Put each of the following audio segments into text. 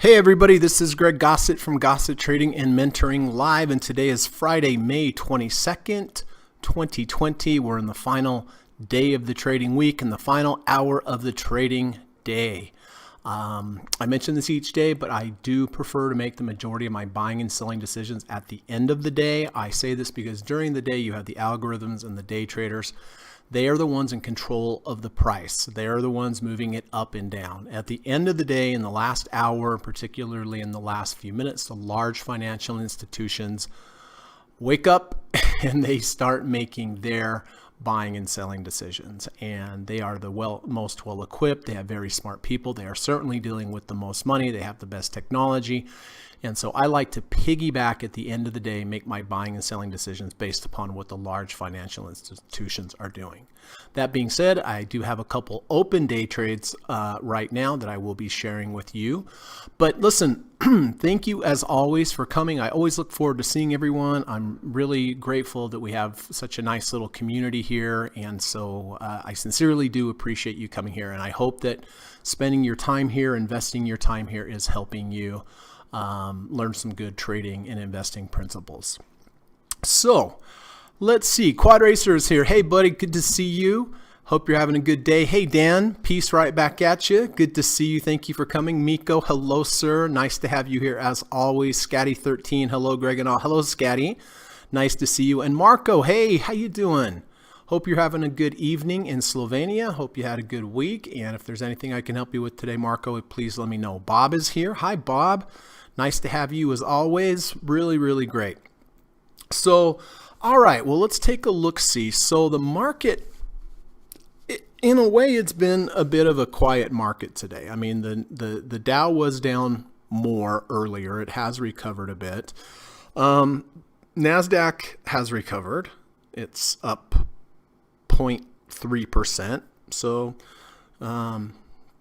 Hey everybody, this is Greg Gossett from Gossett Trading and Mentoring Live, and today is Friday, May 22nd, 2020. We're in the final day of the trading week and the final hour of the trading day. I mention this each day, but I do prefer to make the majority of my buying and selling decisions at the end of the day. I say this because during the day you have the algorithms and the day traders. They are the ones in control of the price. They are the ones moving it up and down. At the end of the day, in the last hour, particularly in the last few minutes, the large financial institutions wake up and they start making their buying and selling decisions. And they are the most well equipped. They have very smart people. They are certainly dealing with the most money. They have the best technology. And so I like to piggyback at the end of the day, make my buying and selling decisions based upon what the large financial institutions are doing. That being said, I do have a couple open day trades right now that I will be sharing with you. But listen, thank you as always for coming. I always look forward to seeing everyone. I'm really grateful that we have such a nice little community here. And so I sincerely do appreciate you coming here. And I hope that spending your time here, investing your time here is helping you learn some good trading and investing principles. So let's see. Quad Racer is here. Hey, buddy. Good to see you. Hope you're having a good day. Hey, Dan. Peace right back at you. Good to see you. Thank you for coming. Miko. Hello, sir. Nice to have you here as always. Scatty13. Hello, Greg and all. Hello, Scatty. Nice to see you. And Marco. Hey, how you doing? Hope you're having a good evening in Slovenia. Hope you had a good week. And if there's anything I can help you with today, Marco, please let me know. Bob is here. Hi, Bob. Nice to have you as always. Really, really great. So, all right, well, let's take a look-see. So the market, in a way, it's been a bit of a quiet market today. I mean, the Dow was down more earlier. It has recovered a bit. NASDAQ has recovered. It's up 0.3%. So,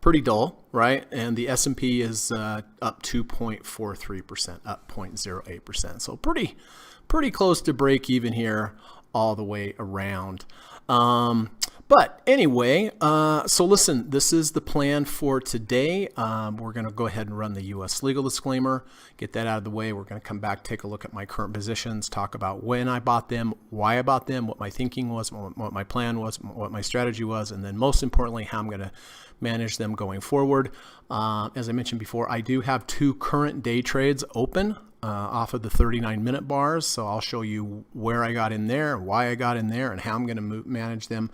pretty dull, right? And the S&P is up 2.43%, up 0.08%. So pretty close to break even here all the way around. But anyway, so listen, this is the plan for today. We're going to go ahead and run the U.S. legal disclaimer, get that out of the way. We're going to come back, take a look at my current positions, talk about when I bought them, why I bought them, what my thinking was, what my plan was, what my strategy was, and then most importantly, how I'm going to manage them going forward. As I mentioned before, I do have 2 current day trades open off of the 39-minute bars. So I'll show you where I got in there, why I got in there, and how I'm going to manage them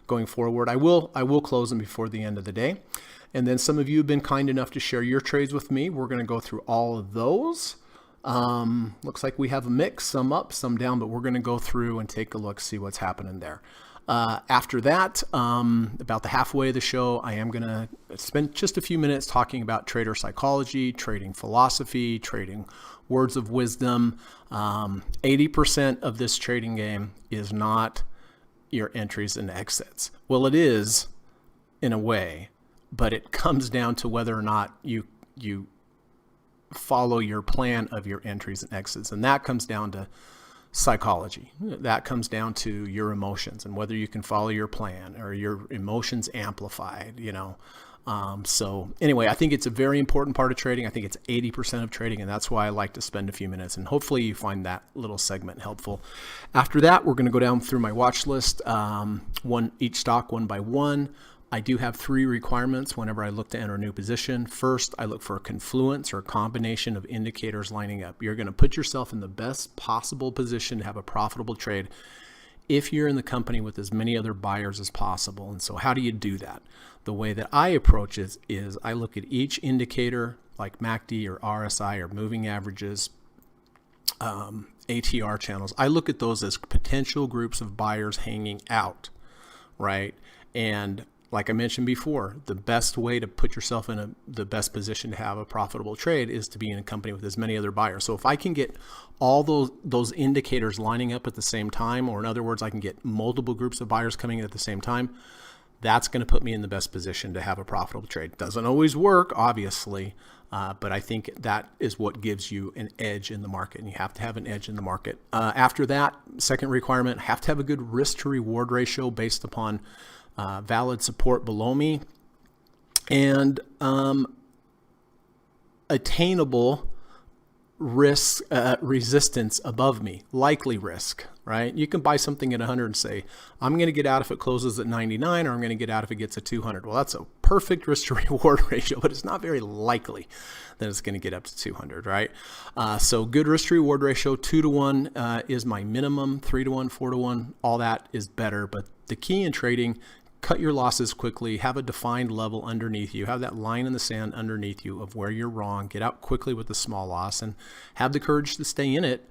going forward. I will close them before the end of the day. And then some of you have been kind enough to share your trades with me. We're going to go through all of those. Looks like we have a mix, some up, some down, but we're going to go through and take a look, see what's happening there. After that, about the halfway of the show, I am going to spend just a few minutes talking about trader psychology, trading philosophy, trading words of wisdom. 80% of this trading game is not your entries and exits. Well, it is in a way, but it comes down to whether or not you follow your plan of your entries and exits. And that comes down to psychology. That comes down to your emotions and whether you can follow your plan or your emotions amplified, So anyway, I think it's a very important part of trading. I think it's 80% of trading, and that's why I like to spend a few minutes, and hopefully you find that little segment helpful. After that, we're going to go down through my watch list, each stock one by one. I do have 3 requirements whenever I look to enter a new position. First, I look for a confluence or a combination of indicators lining up. You're going to put yourself in the best possible position to have a profitable trade if you're in the company with as many other buyers as possible. And so how do you do that? The way that I approach it is I look at each indicator like MACD or RSI or moving averages, ATR channels. I look at those as potential groups of buyers hanging out, right? And like I mentioned before, the best way to put yourself in the best position to have a profitable trade is to be in a company with as many other buyers. So if I can get all those indicators lining up at the same time, or in other words, I can get multiple groups of buyers coming in at the same time, that's going to put me in the best position to have a profitable trade. Doesn't always work, obviously, but I think that is what gives you an edge in the market, and you have to have an edge in the market. After that, second requirement, have to have a good risk to reward ratio based upon valid support below me. And attainable risk resistance above me, likely risk, right? You can buy something at 100 and say, I'm going to get out if it closes at 99, or I'm going to get out if it gets at 200. Well, that's a perfect risk to reward ratio, but it's not very likely that it's going to get up to 200, right? So good risk to reward ratio, 2 to 1 is my minimum, 3 to 1, 4 to 1, all that is better. But the key in trading, cut your losses quickly, have a defined level underneath you, have that line in the sand underneath you of where you're wrong, get out quickly with the small loss, and have the courage to stay in it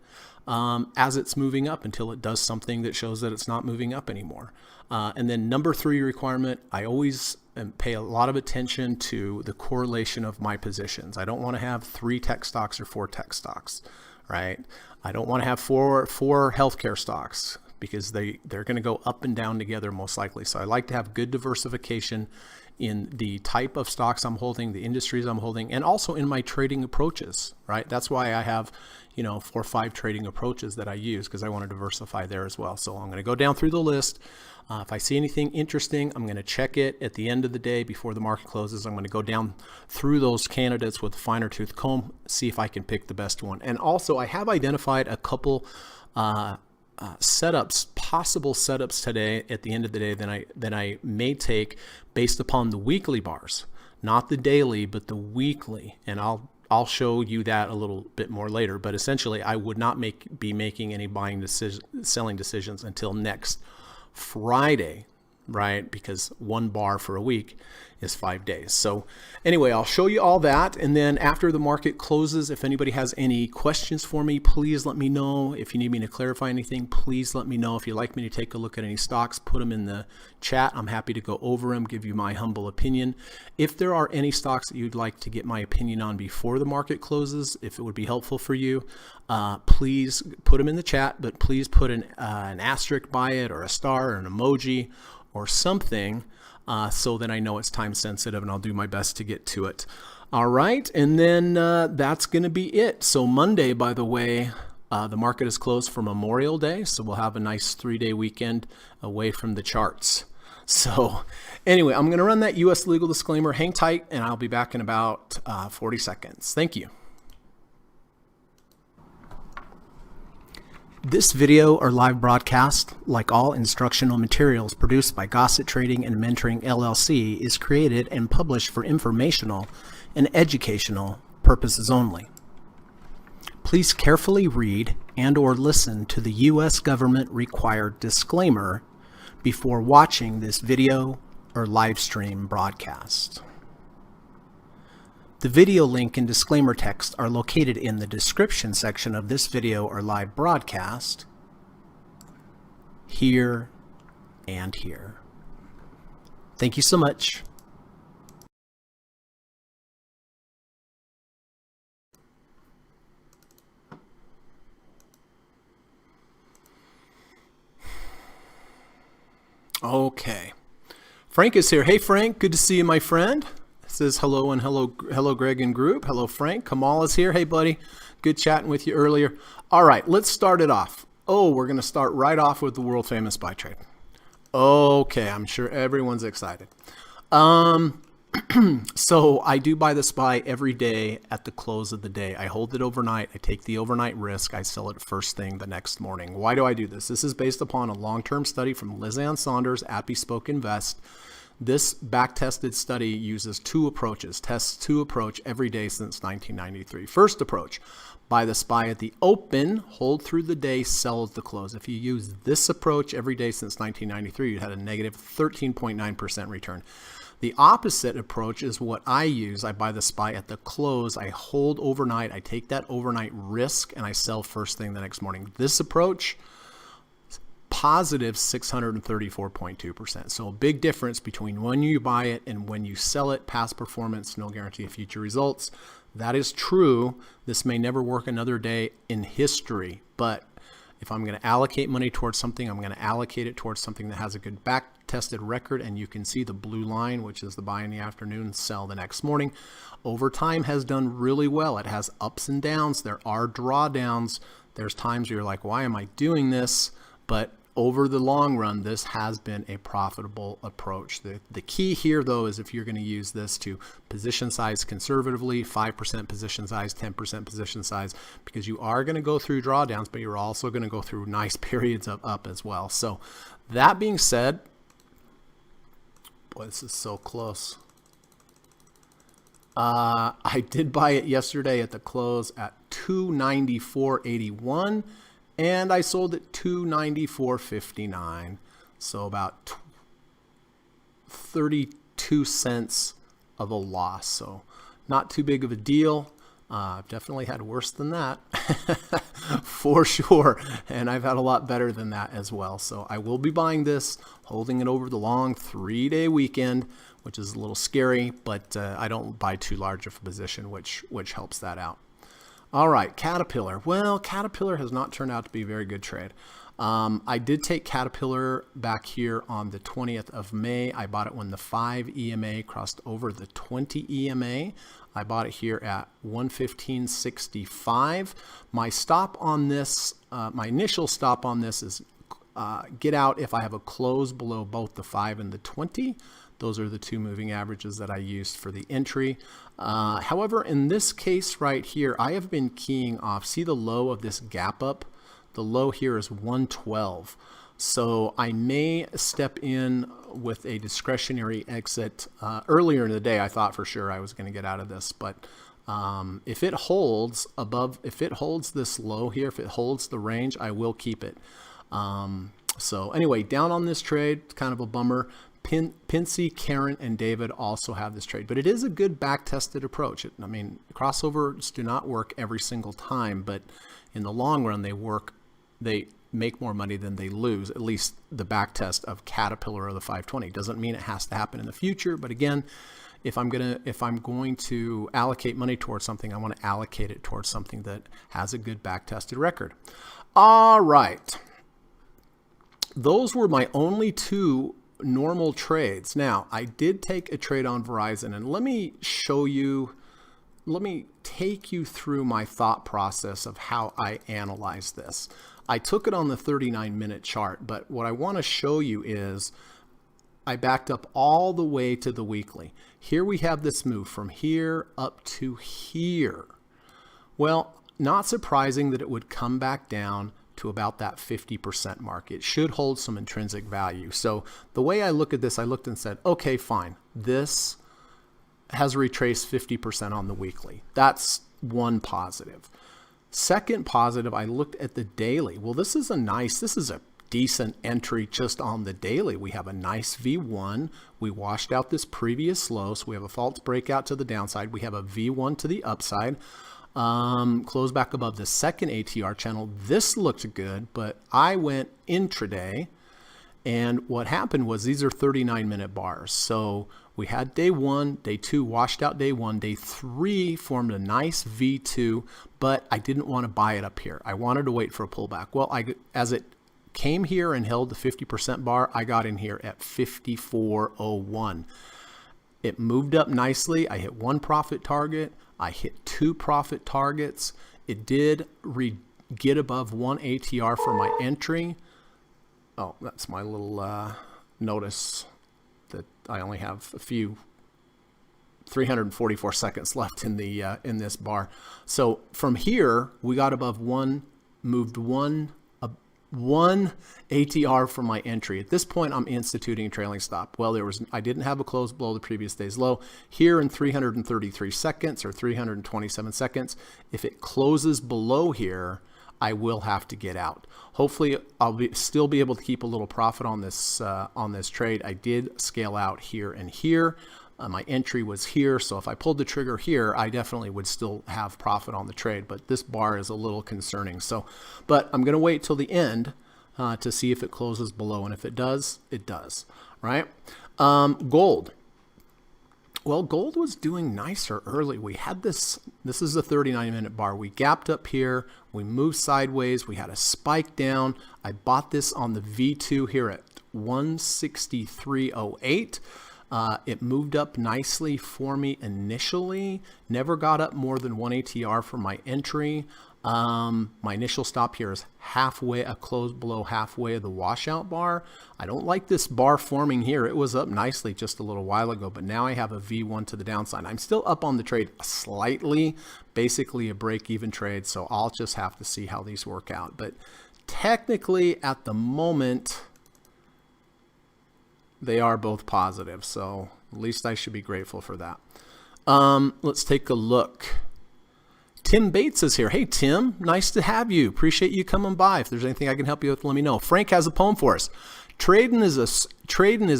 as it's moving up until it does something that shows that it's not moving up anymore. And then number 3 requirement, I always pay a lot of attention to the correlation of my positions. I don't want to have 3 tech stocks or 4 tech stocks, right? I don't want to have four healthcare stocks, because they're going to go up and down together most likely. So I like to have good diversification in the type of stocks I'm holding, the industries I'm holding, and also in my trading approaches, right? That's why I have, 4 or 5 trading approaches that I use, because I want to diversify there as well. So I'm going to go down through the list. If I see anything interesting, I'm going to check it at the end of the day before the market closes. I'm going to go down through those candidates with a finer tooth comb, see if I can pick the best one. And also I have identified a couple setups, possible setups today at the end of the day that I may take based upon the weekly bars, not the daily, but the weekly. And I'll show you that a little bit more later. But essentially, I would not be making any selling decisions until next Friday, right? Because 1 bar for a week is 5 days. So anyway, I'll show you all that. And then after the market closes, if anybody has any questions for me, please let me know. If you need me to clarify anything, please let me know. If you'd like me to take a look at any stocks, put them in the chat. I'm happy to go over them, give you my humble opinion. If there are any stocks that you'd like to get my opinion on before the market closes, if it would be helpful for you, please put them in the chat, but please put an asterisk by it, or a star, or an emoji, or something, so that I know it's time sensitive, and I'll do my best to get to it. All right, and then that's going to be it. So Monday, by the way, the market is closed for Memorial Day, so we'll have a nice 3-day weekend away from the charts. So anyway, I'm going to run that U.S. legal disclaimer. Hang tight, and I'll be back in about 40 seconds. Thank you. This video or live broadcast, like all instructional materials produced by Gossett Trading and Mentoring LLC, is created and published for informational and educational purposes only. Please carefully read and/or listen to the U.S. government required disclaimer before watching this video or live stream broadcast. The video link and disclaimer text are located in the description section of this video or live broadcast, here and here. Thank you so much. Okay. Frank is here. Hey, Frank. Good to see you, my friend. Says hello, and hello Greg and group. Hello, Frank. Kamal is here. Hey, buddy. Good chatting with you earlier. All right, let's start it off. Oh, we're going to start right off with the world famous buy trade. Okay, I'm sure everyone's excited. So I do buy the SPY every day at the close of the day. I hold it overnight. I take the overnight risk. I sell it first thing the next morning. Why do I do this? This is based upon a long-term study from Liz Ann Saunders at Bespoke Invest. This back-tested study uses 2 approaches, tests 2 approach every day since 1993. First approach, buy the SPY at the open, hold through the day, sell at the close. If you use this approach every day since 1993, you had a negative 13.9% return. The opposite approach is what I use. I buy the SPY at the close, I hold overnight, I take that overnight risk, and I sell first thing the next morning. This approach, positive 634.2%. So a big difference between when you buy it and when you sell it. Past performance, no guarantee of future results. That is true. This may never work another day in history, but if I'm going to allocate money towards something, I'm going to allocate it towards something that has a good back-tested record, and you can see the blue line, which is the buy in the afternoon, sell the next morning. Over time has done really well. It has ups and downs. There are drawdowns. There's times where you're like, why am I doing this? But over the long run, this has been a profitable approach. The key here, though, is if you're going to use this to position size conservatively, 5% position size, 10% position size, because you are going to go through drawdowns, but you're also going to go through nice periods of up as well. So that being said, boy, this is so close. I did buy it yesterday at the close at $294.81. And I sold it $294.59, so about 32 cents of a loss. So not too big of a deal. I've definitely had worse than that, for sure. And I've had a lot better than that as well. So I will be buying this, holding it over the long 3-day weekend, which is a little scary, but I don't buy too large of a position, which helps that out. All right, Caterpillar. Well, Caterpillar has not turned out to be a very good trade. I did take Caterpillar back here on the 20th of May. I bought it when the 5 EMA crossed over the 20 EMA. I bought it here at 115.65. My stop on this, my initial stop on this is get out if I have a close below both the 5 and the 20. Those are the two moving averages that I used for the entry. However, in this case right here, I have been keying off. See the low of this gap up? The low here is 112. So I may step in with a discretionary exit. Earlier in the day, I thought for sure I was going to get out of this, but if it holds above, if it holds this low here, if it holds the range, I will keep it. So anyway, down on this trade, kind of a bummer. Pinsey, Karen, and David also have this trade, but it is a good back-tested approach. I mean, crossovers do not work every single time, but in the long run, they work. They make more money than they lose. At least the back test of Caterpillar or the 520 doesn't mean it has to happen in the future. But again, if I'm going to allocate money towards something, I want to allocate it towards something that has a good back-tested record. All right, those were my only two normal trades. Now, I did take a trade on Verizon, and let me take you through my thought process of how I analyze this. I took it on the 39-minute chart, but what I want to show you is I backed up all the way to the weekly. Here we have this move from here up to here. Well, not surprising that it would come back down to about that 50% mark. It should hold some intrinsic value. So the way I look at this, I looked and said, okay, fine. This has retraced 50% on the weekly. That's one positive. Second positive, I looked at the daily. Well, this is a decent entry just on the daily. We have a nice V1. We washed out this previous low. So we have a false breakout to the downside. We have a V1 to the upside. Close back above the second ATR channel. This looked good, but I went intraday, and what happened was these are 39-minute bars. So we had day 1, day 2 washed out day 1, day 3 formed a nice V2, but I didn't want to buy it up here. I wanted to wait for a pullback. Well, as it came here and held the 50% bar, I got in here at 54.01. It moved up nicely. I hit one profit target. I hit 2 profit targets. It did get above 1 ATR for my entry. Oh, that's my little notice that I only have a few 344 seconds left in the in this bar. So from here, we got above 1, moved 1 ATR for my entry. At this point, I'm instituting a trailing stop. Well, I didn't have a close below the previous day's low. Here in 333 seconds or 327 seconds, if it closes below here, I will have to get out. Hopefully, I'll still be able to keep a little profit on this trade. I did scale out here and here. My entry was here, so if I pulled the trigger here, I definitely would still have profit on the trade, but this bar is a little concerning. So, but I'm going to wait till the end to see if it closes below, and if it does, it does, right? Gold. Well, gold was doing nicer early. We had this is a 39-minute bar. We gapped up here. We moved sideways. We had a spike down. I bought this on the V2 here at 163.08. It moved up nicely for me initially, never got up more than 1 ATR for my entry. My initial stop here is halfway, a close below halfway of the washout bar. I don't like this bar forming here. It was up nicely just a little while ago, but now I have a V1 to the downside. I'm still up on the trade slightly, basically a break-even trade, so I'll just have to see how these work out. But technically, at the moment, they are both positive, so at least I should be grateful for that. Let's take a look. Tim Bates is here. Hey, Tim, nice to have you. Appreciate you coming by. If there's anything I can help you with, let me know. Frank has a poem for us. Trading is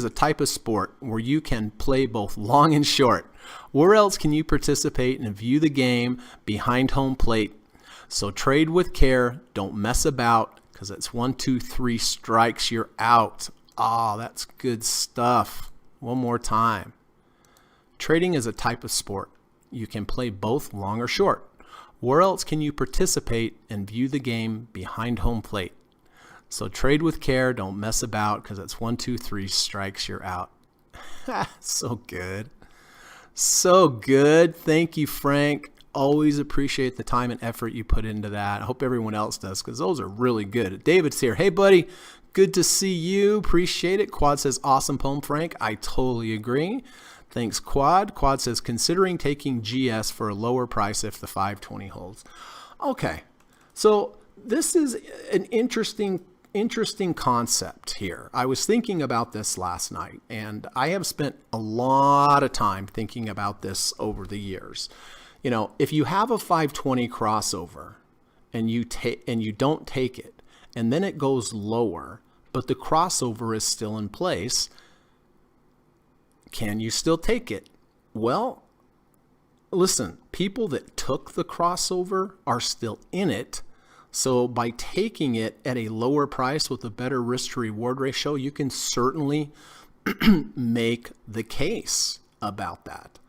a type of sport where you can play both long and short. Where else can you participate and view the game behind home plate? So trade with care. Don't mess about, because it's 1, 2, 3 strikes. You're out. Oh, that's good stuff. One more time. Trading is a type of sport. You can play both long or short. Where else can you participate and view the game behind home plate? So trade with care. Don't mess about, because it's 1, 2, 3 strikes. You're out. So good. So good. Thank you, Frank. Always appreciate the time and effort you put into that. I hope everyone else does, because those are really good. David's here. Hey, buddy. Good to see you. Appreciate it. Quad says, awesome poem, Frank. I totally agree. Thanks, Quad. Quad says, considering taking GS for a lower price if the 520 holds. Okay, so this is an interesting concept here. I was thinking about this last night, and I have spent a lot of time thinking about this over the years. You know, if you have a 520 crossover and you don't take it, and then it goes lower, but the crossover is still in place, can you still take it? Well, listen, people that took the crossover are still in it. So by taking it at a lower price with a better risk to reward ratio, you can certainly make the case about that.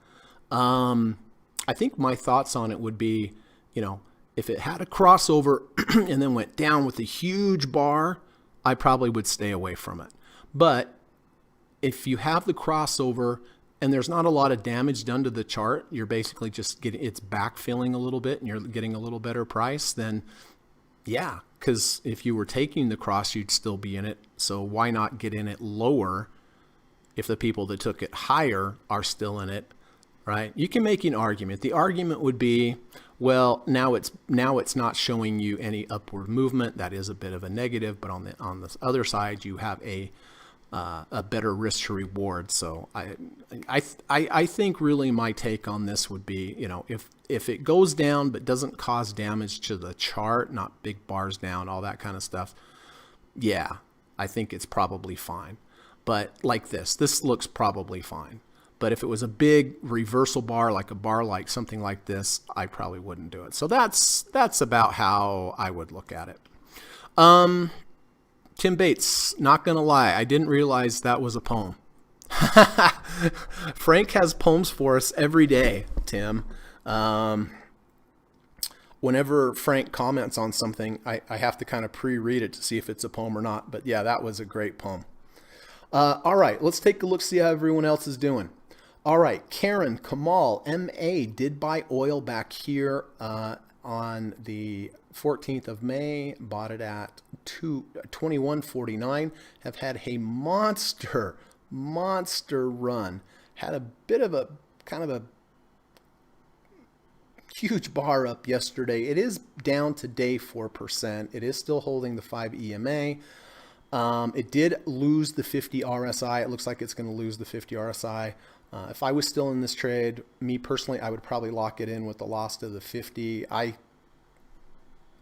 I think my thoughts on it would be, you know, if it had a crossover and then went down with a huge bar, I probably would stay away from it. But if you have the crossover and there's not a lot of damage done to the chart, you're basically just getting, it's backfilling a little bit and you're getting a little better price, then yeah, because if you were taking the cross, you'd still be in it. So why not get in it lower if the people that took it higher are still in it, right? You can make an argument. The argument would be, well, now it's not showing you any upward movement. That is a bit of a negative, but on the other side, you have a better risk to reward. So I think really my take on this would be, you know, if it goes down but doesn't cause damage to the chart, not big bars down, all that kind of stuff, yeah, I think it's probably fine. But like this looks probably fine. But if it was a big reversal bar, like a bar like something like this, I probably wouldn't do it. So that's about how I would look at it. Tim Bates, not going to lie, I didn't realize that was a poem. Frank has poems for us every day, Tim. Whenever Frank comments on something, I have to kind of pre-read it to see if it's a poem or not. But yeah, that was a great poem. All right, let's take a look, see how everyone else is doing. All right, Karen, Kamal, MA did buy oil back here on the 14th of May, bought it at $21.49, have had a monster run, had a bit of a kind of a huge bar up yesterday. It is down today 4%. It is still holding the 5 EMA. It did lose the 50 RSI. It looks like it's going to lose the 50 RSI. If I was still in this trade, me personally, I would probably lock it in with the loss to the 50. I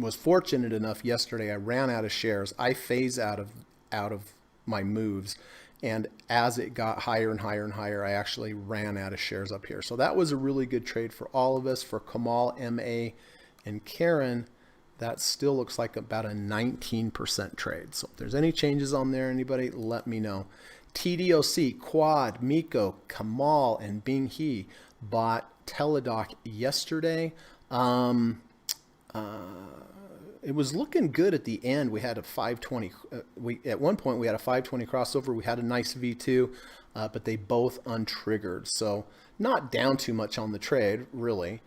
was fortunate enough yesterday. I ran out of shares. I phase out of my moves, and as it got higher and higher and higher, I actually ran out of shares up here. So that was a really good trade for all of us. For Kamal, MA, and Karen, that still looks like about a 19% trade. So if there's any changes on there, anybody, let me know. TDOC, Quad, Miko, Kamal, and Bing He bought Teladoc yesterday. It was looking good at the end. We had a 520. At one point we had a 520 crossover. We had a nice V2, but they both untriggered. So not down too much on the trade, really.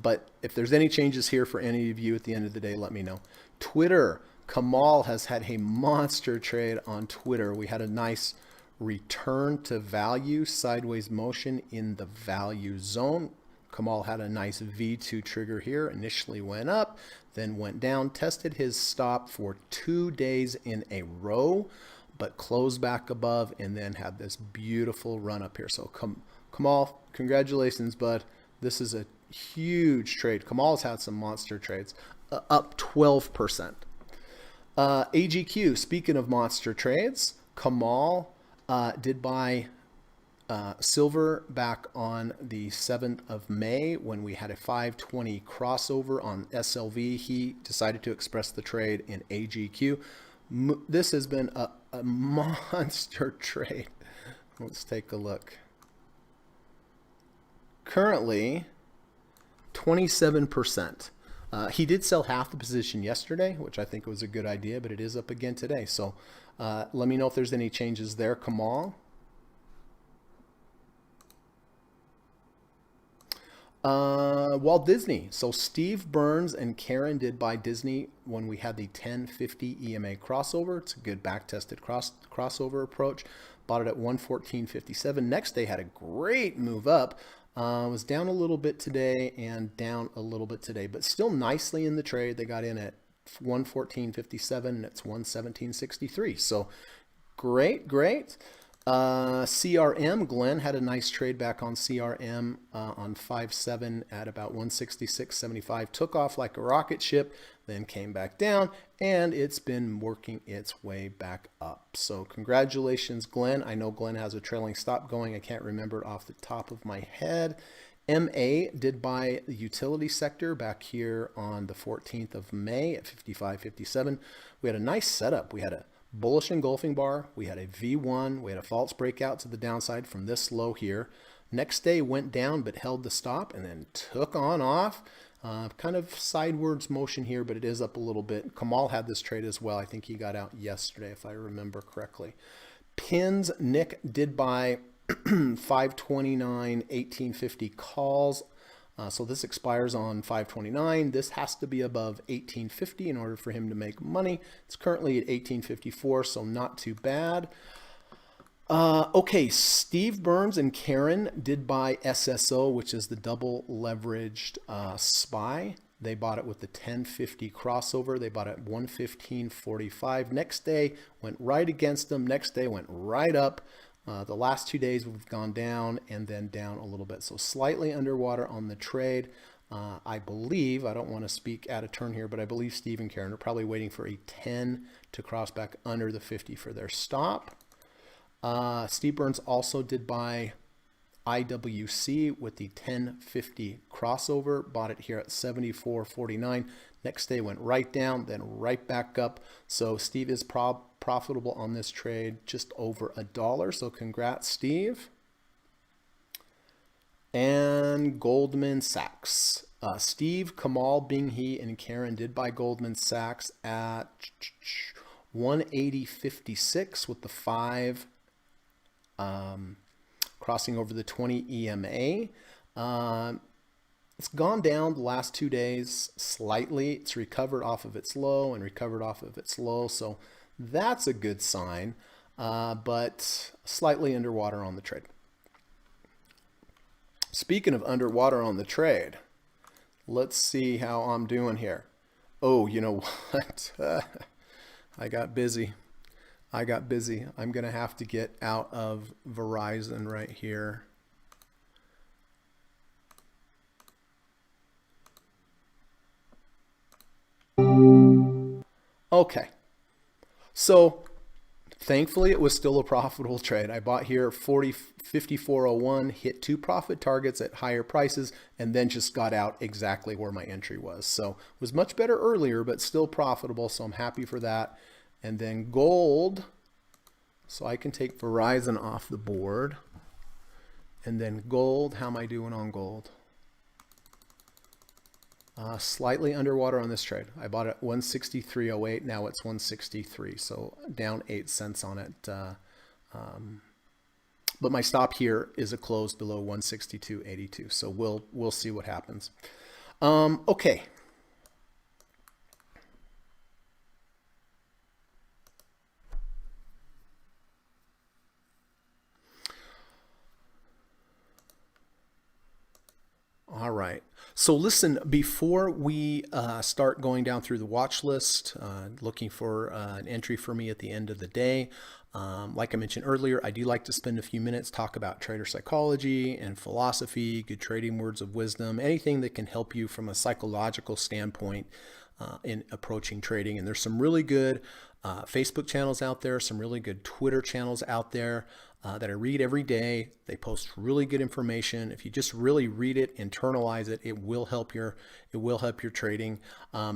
But if there's any changes here for any of you at the end of the day, let me know. Twitter, Kamal has had a monster trade on Twitter. We had a nice return to value, sideways motion in the value zone. Kamal had a nice V2 trigger here, initially went up, then went down, tested his stop for 2 days in a row, but closed back above and then had this beautiful run up here. So Kamal, congratulations, bud. This is a huge trade. Kamal's had some monster trades, up 12%. AGQ, speaking of monster trades, Kamal did buy silver back on the 7th of May when we had a 520 crossover on SLV. He decided to express the trade in AGQ. This has been a monster trade. Let's take a look. Currently, 27%. He did sell half the position yesterday, which I think was a good idea, but it is up again today. So let me know if there's any changes there, Kamal. Walt Disney. So Steve Burns and Karen did buy Disney when we had the 1050 EMA crossover. It's a good back-tested crossover approach. Bought it at 114.57. Next day had a great move up. Was down a little bit today and down a little bit today, but still nicely in the trade. They got in at 114.57 and it's 117.63. So great. CRM, Glenn had a nice trade back on CRM on 5.7 at about 166.75. Took off like a rocket ship, then came back down, and it's been working its way back up. So congratulations, Glenn. I know Glenn has a trailing stop going. I can't remember it off the top of my head. MA did buy the utility sector back here on the 14th of May at 55.57. We had a nice setup. We had a bullish engulfing bar, we had a V1, we had a false breakout to the downside from this low here. Next day went down but held the stop and then took on off. Kind of sidewards motion here, but it is up a little bit. Kamal had this trade as well. I think he got out yesterday if I remember correctly. Pins, Nick did buy 529 1850 calls. So this expires on 529. This has to be above 1850 in order for him to make money. It's currently at 1854, so not too bad. Okay, Steve Burns and Karen did buy SSO, which is the double leveraged SPY. They bought it with the 1050 crossover. They bought it at 115.45. Next day went right against them. Next day went right up. The last 2 days we've gone down and then down a little bit. So slightly underwater on the trade. I believe, I don't want to speak out of turn here, but I believe Steve and Karen are probably waiting for a 10 to cross back under the 50 for their stop. Steve Burns also did buy IWC with the 1050 crossover. Bought it here at 74.49. Next day went right down, then right back up. So Steve is profitable on this trade, just over $1. So congrats, Steve. And Goldman Sachs. Steve, Kamal, Binghe, and Karen did buy Goldman Sachs at 180.56 with the 5 crossing over the 20 EMA. It's gone down the last 2 days slightly. It's recovered off of its low and recovered off of its low. So that's a good sign, but slightly underwater on the trade. Speaking of underwater on the trade, let's see how I'm doing here. Oh, you know what? I got busy. I'm going to have to get out of Verizon right here. Okay. So thankfully it was still a profitable trade. I bought here 54.01, hit 2 profit targets at higher prices, and then just got out exactly where my entry was. So it was much better earlier, but still profitable. So I'm happy for that. And then gold. So I can take Verizon off the board. And then gold, how am I doing on gold? Slightly underwater on this trade. I bought it at 163.08. Now it's 163, so down 8 cents on it. But my stop here is a close below 162.82. So we'll see what happens. Okay. All right. So listen, before we start going down through the watch list, looking for an entry for me at the end of the day, like I mentioned earlier, I do like to spend a few minutes talk about trader psychology and philosophy, good trading words of wisdom, anything that can help you from a psychological standpoint in approaching trading. And there's some really good Facebook channels out there, some really good Twitter channels out there that I read every day. They post really good information. If you just really read it, internalize it, it will help your trading.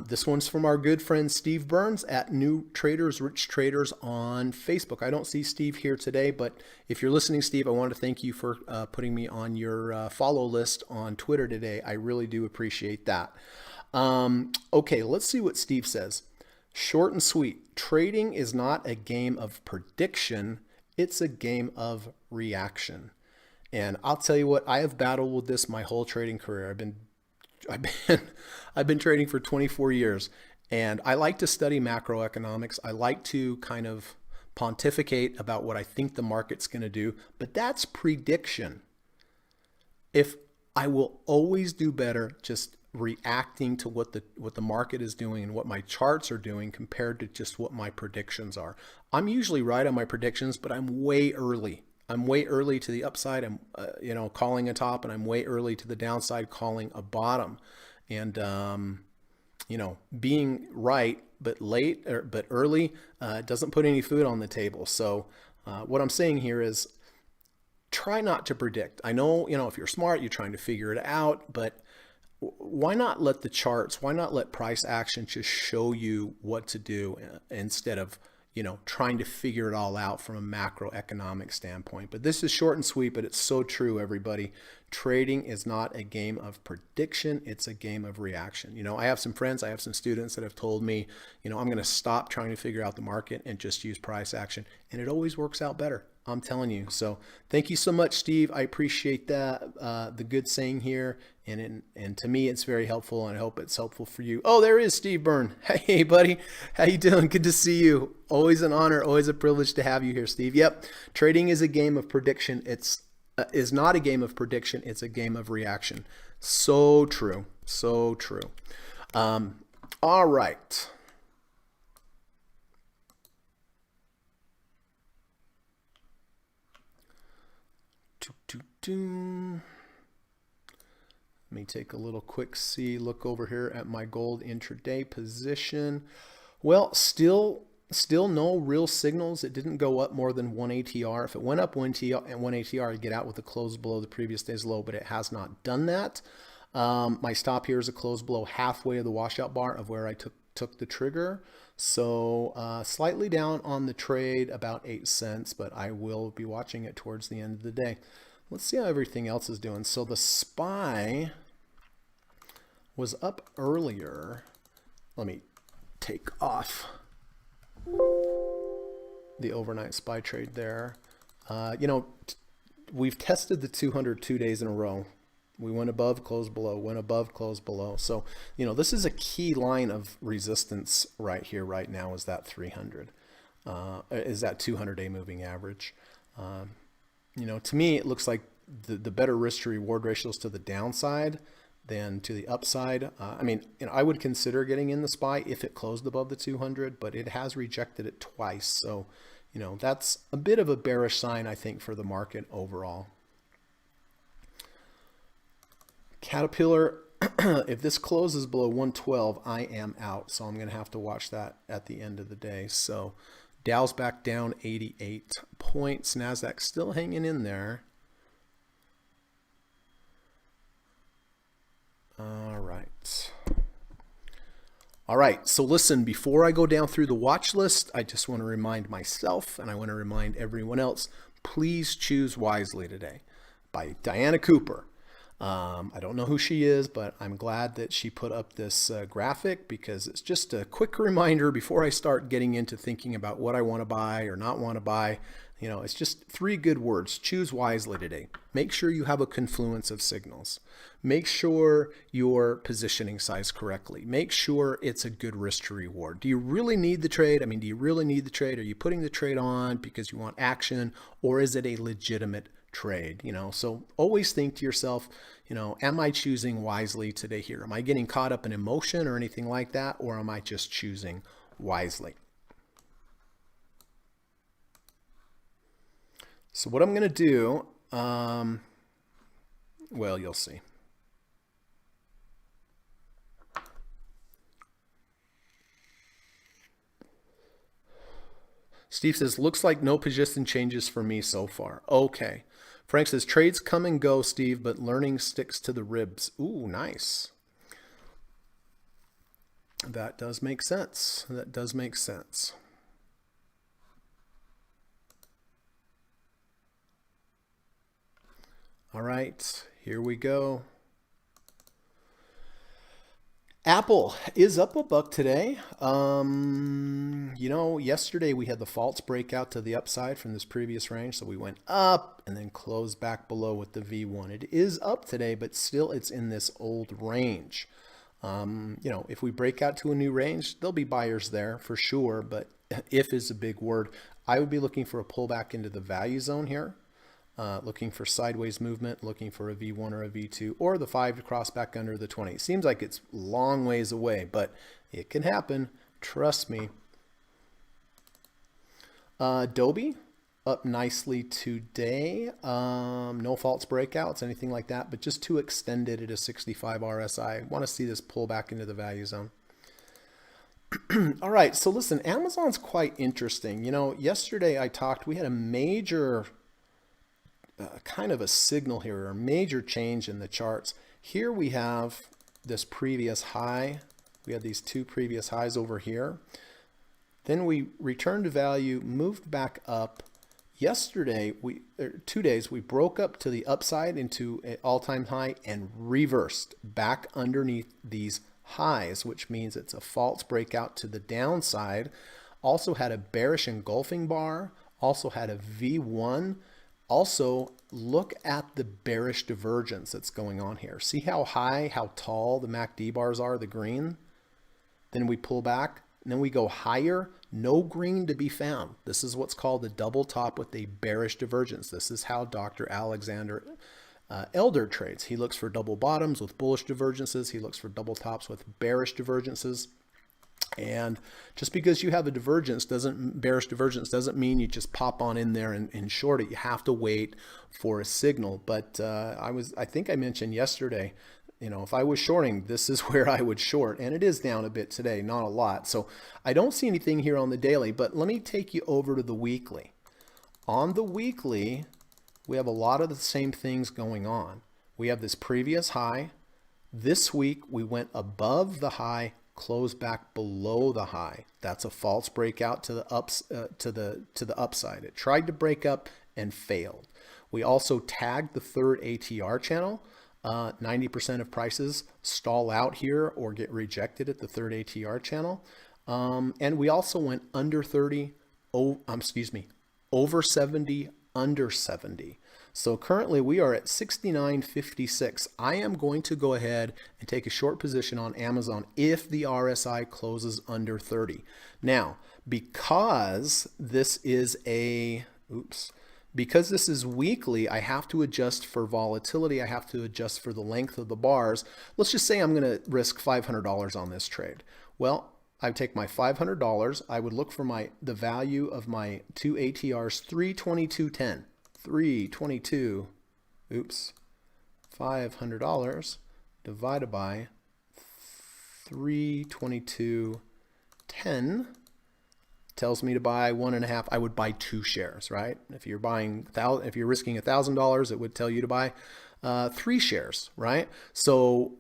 This one's from our good friend Steve Burns at New Traders, Rich Traders on Facebook. I don't see Steve here today, but if you're listening, Steve, I want to thank you for putting me on your follow list on Twitter today. I really do appreciate that. Okay, let's see what Steve says. Short and sweet. Trading is not a game of prediction. It's a game of reaction. And I'll tell you what, I have battled with this my whole trading career. I've been trading for 24 years, and I like to study macroeconomics. I like to kind of pontificate about what I think the market's going to do, but that's prediction. If I will always do better just reacting to what the market is doing and what my charts are doing compared to just what my predictions are. I'm usually right on my predictions, but I'm way early. I'm way early to the upside. I'm calling a top, and I'm way early to the downside, calling a bottom. And being right but early doesn't put any food on the table. So what I'm saying here is try not to predict. I know, if you're smart, you're trying to figure it out, but why not let the charts, why not let price action just show you what to do instead of, trying to figure it all out from a macroeconomic standpoint. But this is short and sweet, but it's so true, everybody. Trading is not a game of prediction. It's a game of reaction. I have some friends, I have some students that have told me, I'm going to stop trying to figure out the market and just use price action. And it always works out better. I'm telling you. So thank you so much, Steve. I appreciate that, the good saying here. And to me, it's very helpful, and I hope it's helpful for you. Oh, there is Steve Byrne. Hey, buddy. How you doing? Good to see you. Always an honor. Always a privilege to have you here, Steve. Yep. Trading is a game of prediction. Is not a game of prediction. It's a game of reaction. So true. So true. All right. Let me take a little quick look over here at my gold intraday position. Well, still no real signals. It didn't go up more than 1 ATR. If it went up 1 ATR, I'd get out with a close below the previous day's low, but it has not done that. My stop here is a close below halfway of the washout bar of where I took the trigger. So slightly down on the trade, about 8 cents, but I will be watching it towards the end of the day. Let's see how everything else is doing. So the SPY was up earlier. Let me take off the overnight SPY trade there. We've tested the 200 2 days in a row. We went above, closed below, went above, closed below. So, this is a key line of resistance right here, right now, is that 300, is that 200-day moving average. To me, it looks like the better risk to reward ratios to the downside than to the upside. I would consider getting in the SPY if it closed above the 200, but it has rejected it twice. So, that's a bit of a bearish sign, I think, for the market overall. Caterpillar, if this closes below 112, I am out. So I'm going to have to watch that at the end of the day. So Dow's back down 88 points. NASDAQ still hanging in there. All right. All right. So listen, before I go down through the watch list, I just want to remind myself, and I want to remind everyone else, please choose wisely today, by Diana Cooper. I don't know who she is, but I'm glad that she put up this graphic, because it's just a quick reminder before I start getting into thinking about what I want to buy or not want to buy. You know, it's just 3 good words. Choose wisely today. Make sure you have a confluence of signals. Make sure you're positioning size correctly. Make sure it's a good risk to reward. Do you really need the trade? I mean, do you really need the trade? Are you putting the trade on because you want action, or is it a legitimate trade? You know, so always think to yourself, you know, am I choosing wisely today here? Am I getting caught up in emotion or anything like that, or am I just choosing wisely? So what I'm going to do, well, you'll see. Steve says, looks like no position changes for me so far. Okay. Frank says, trades come and go, Steve, but learning sticks to the ribs. Ooh, nice. That does make sense. That does make sense. All right, here we go. Apple is up $1 today. You know, yesterday we had the false breakout to the upside from this previous range. So we went up and then closed back below with the V1. It is up today, but still it's in this old range. You know, if we break out to a new range, there'll be buyers there for sure. But if is a big word. I would be looking for a pullback into the value zone here. Looking for sideways movement, looking for a V1 or a V2, or the 5 to cross back under the 20. It seems like it's long ways away, but it can happen. Trust me. Adobe up nicely today. No false breakouts, anything like that, but just too extended at a 65 RSI. Want to see this pull back into the value zone. All right, so listen, Amazon's quite interesting. You know, yesterday we had a major kind of a signal here, or a major change in the charts. Here we have this previous high. We had these 2 previous highs over here. Then we returned to value, moved back up. Yesterday, 2 days, we broke up to the upside into an all-time high and reversed back underneath these highs, which means it's a false breakout to the downside. Also had a bearish engulfing bar, also had a V1. Also, look at the bearish divergence that's going on here. See how high, how tall the MACD bars are, the green? Then we pull back, and then we go higher, no green to be found. This is what's called a double top with a bearish divergence. This is how Dr. Alexander Elder trades. He looks for double bottoms with bullish divergences. He looks for double tops with bearish divergences. And just because you have a bearish divergence doesn't mean you just pop on in there and short it. You have to wait for a signal. But I think I mentioned yesterday, you know, if I was shorting, this is where I would short. And it is down a bit today, not a lot. So I don't see anything here on the daily, but let me take you over to the weekly. On the weekly, we have a lot of the same things going on. We have this previous high. This week, we went above the high, close back below the high. That's a false breakout to the upside. It tried to break up and failed. We also tagged the third ATR channel. 90% of prices stall out here or get rejected at the third ATR channel. And we also went under 30, over 70, under 70. So currently we are at 69.56. I am going to go ahead and take a short position on Amazon if the RSI closes under 30. Now, because this is weekly, I have to adjust for volatility. I have to adjust for the length of the bars. Let's just say I'm going to risk $500 on this trade. Well, I would take my $500. I would look for the value of my 2 ATRs, 322.10. 322, $500 divided by 322.10 tells me to buy 1.5. I would buy 2 shares, right? If you're risking $1,000, it would tell you to buy 3 shares, right? So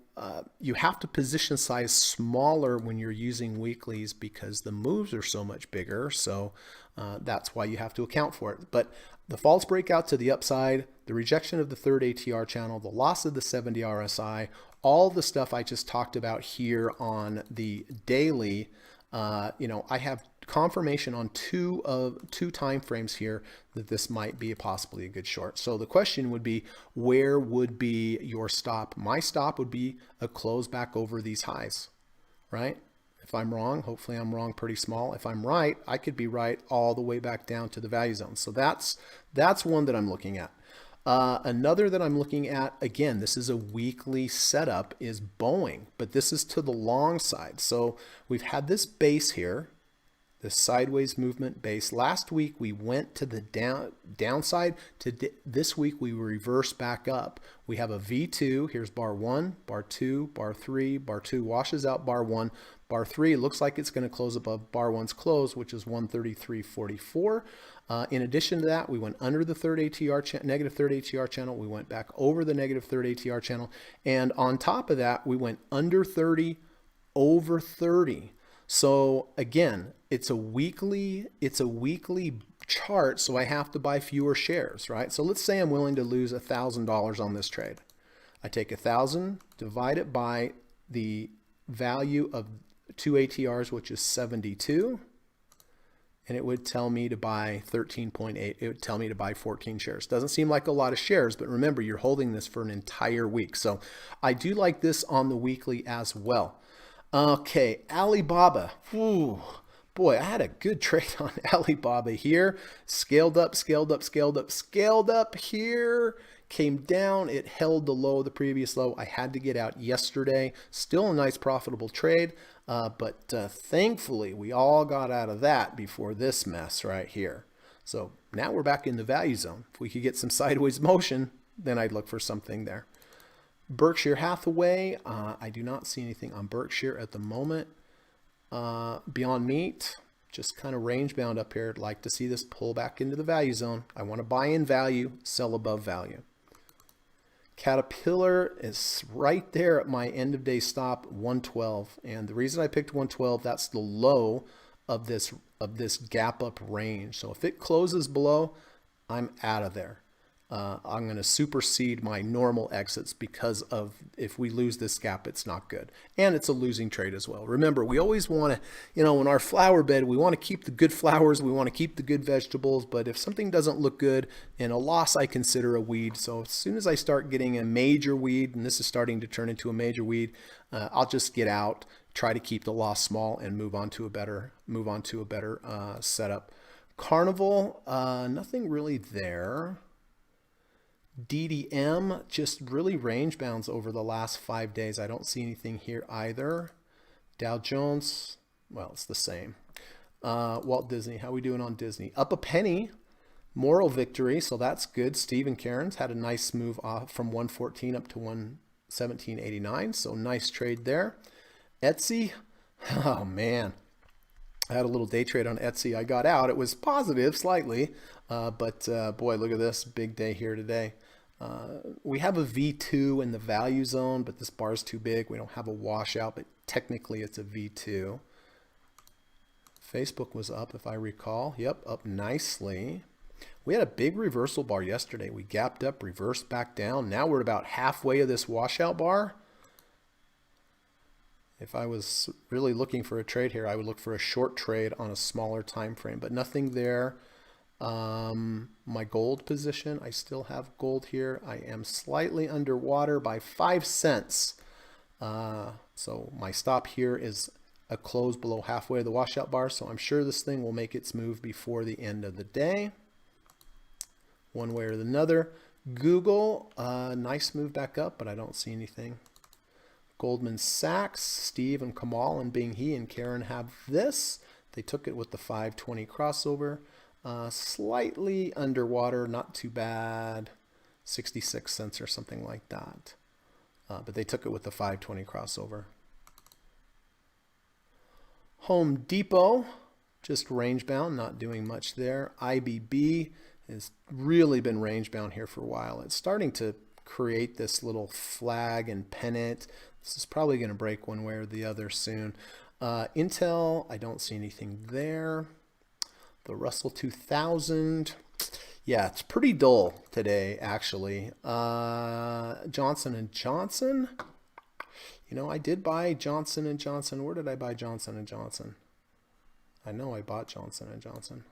you have to position size smaller when you're using weeklies because the moves are so much bigger. So that's why you have to account for it. But the false breakout to the upside, the rejection of the third ATR channel, the loss of the 70 RSI, all the stuff I just talked about here on the daily, I have confirmation on two time frames here that this might be possibly a good short. So the question would be, where would be your stop? My stop would be a close back over these highs, right? If I'm wrong, hopefully I'm wrong pretty small. If I'm right, I could be right all the way back down to the value zone. So that's one that I'm looking at. Another that I'm looking at, again, this is a weekly setup, is Boeing, but this is to the long side. So we've had this base here, the sideways movement base. Last week we went to the downside. This week we reverse back up. We have a V2. Here's bar 1, bar 2, bar 3, bar 2 washes out bar 1. Bar 3 looks like it's going to close above bar 1's close, which is 133.44. In addition to that, we went under the third ATR negative third ATR channel. We went back over the negative third ATR channel. And on top of that, we went under 30, over 30. So again, it's a weekly chart, so I have to buy fewer shares, right? So let's say I'm willing to lose $1,000 on this trade. I take 1,000, divide it by the value of 2 ATRs, which is 72, and it would tell me to buy 13.8. It would tell me to buy 14 shares. Doesn't seem like a lot of shares, but remember, you're holding this for an entire week. So I do like this on the weekly as well. Okay, Alibaba. Ooh, boy, I had a good trade on Alibaba here. Scaled up, scaled up, scaled up, scaled up here. Came down, it held the low, the previous low. I had to get out yesterday. Still a nice profitable trade, but thankfully we all got out of that before this mess right here. So now we're back in the value zone. If we could get some sideways motion, then I'd look for something there. Berkshire Hathaway, I do not see anything on Berkshire at the moment. Beyond Meat, just kind of range bound up here. I'd like to see this pull back into the value zone. I want to buy in value, sell above value. Caterpillar is right there at my end of day stop, 112. And the reason I picked 112, that's the low of this gap up range. So if it closes below, I'm out of there. I'm going to supersede my normal exits because of, if we lose this gap, it's not good. And it's a losing trade as well. Remember, we always want to, in our flower bed, we want to keep the good flowers, we want to keep the good vegetables, but if something doesn't look good, in a loss, I consider a weed. So as soon as I start getting a major weed, and this is starting to turn into a major weed, I'll just get out, try to keep the loss small, and move on to a better setup. Carnival, nothing really there. DDM, just really range bounds over the last 5 days. I don't see anything here either. Dow Jones, well, it's the same. Walt Disney, how are we doing on Disney? Up a penny, moral victory, so that's good. Steve Cairns had a nice move off from 114 up to 117.89, so nice trade there. Etsy, oh man, I had a little day trade on Etsy. I got out. It was positive slightly, but boy, look at this big day here today. We have a V2 in the value zone, but this bar is too big. We don't have a washout, but technically it's a V2. Facebook was up, if I recall. Yep, up nicely. We had a big reversal bar yesterday. We gapped up, reversed back down. Now we're about halfway of this washout bar. If I was really looking for a trade here, I would look for a short trade on a smaller time frame, but nothing there. My gold position, I still have gold here. I am slightly underwater by 5 cents. So my stop here is a close below halfway of the washout bar. So I'm sure this thing will make its move before the end of the day, one way or another. Google, nice move back up, but I don't see anything. Goldman Sachs, Steve and Kamal and Bing He and Karen have this. They took it with the 520 crossover. Slightly underwater, not too bad, 66 cents or something like that. But they took it with the 520 crossover. Home Depot, just range bound, not doing much there. IBB has really been range bound here for a while. It's starting to create this little flag and pennant. This is probably going to break one way or the other soon. Intel, I don't see anything there. The Russell 2000, yeah, it's pretty dull today, actually. Johnson & Johnson, I did buy Johnson & Johnson. Where did I buy Johnson & Johnson? I know I bought Johnson & Johnson.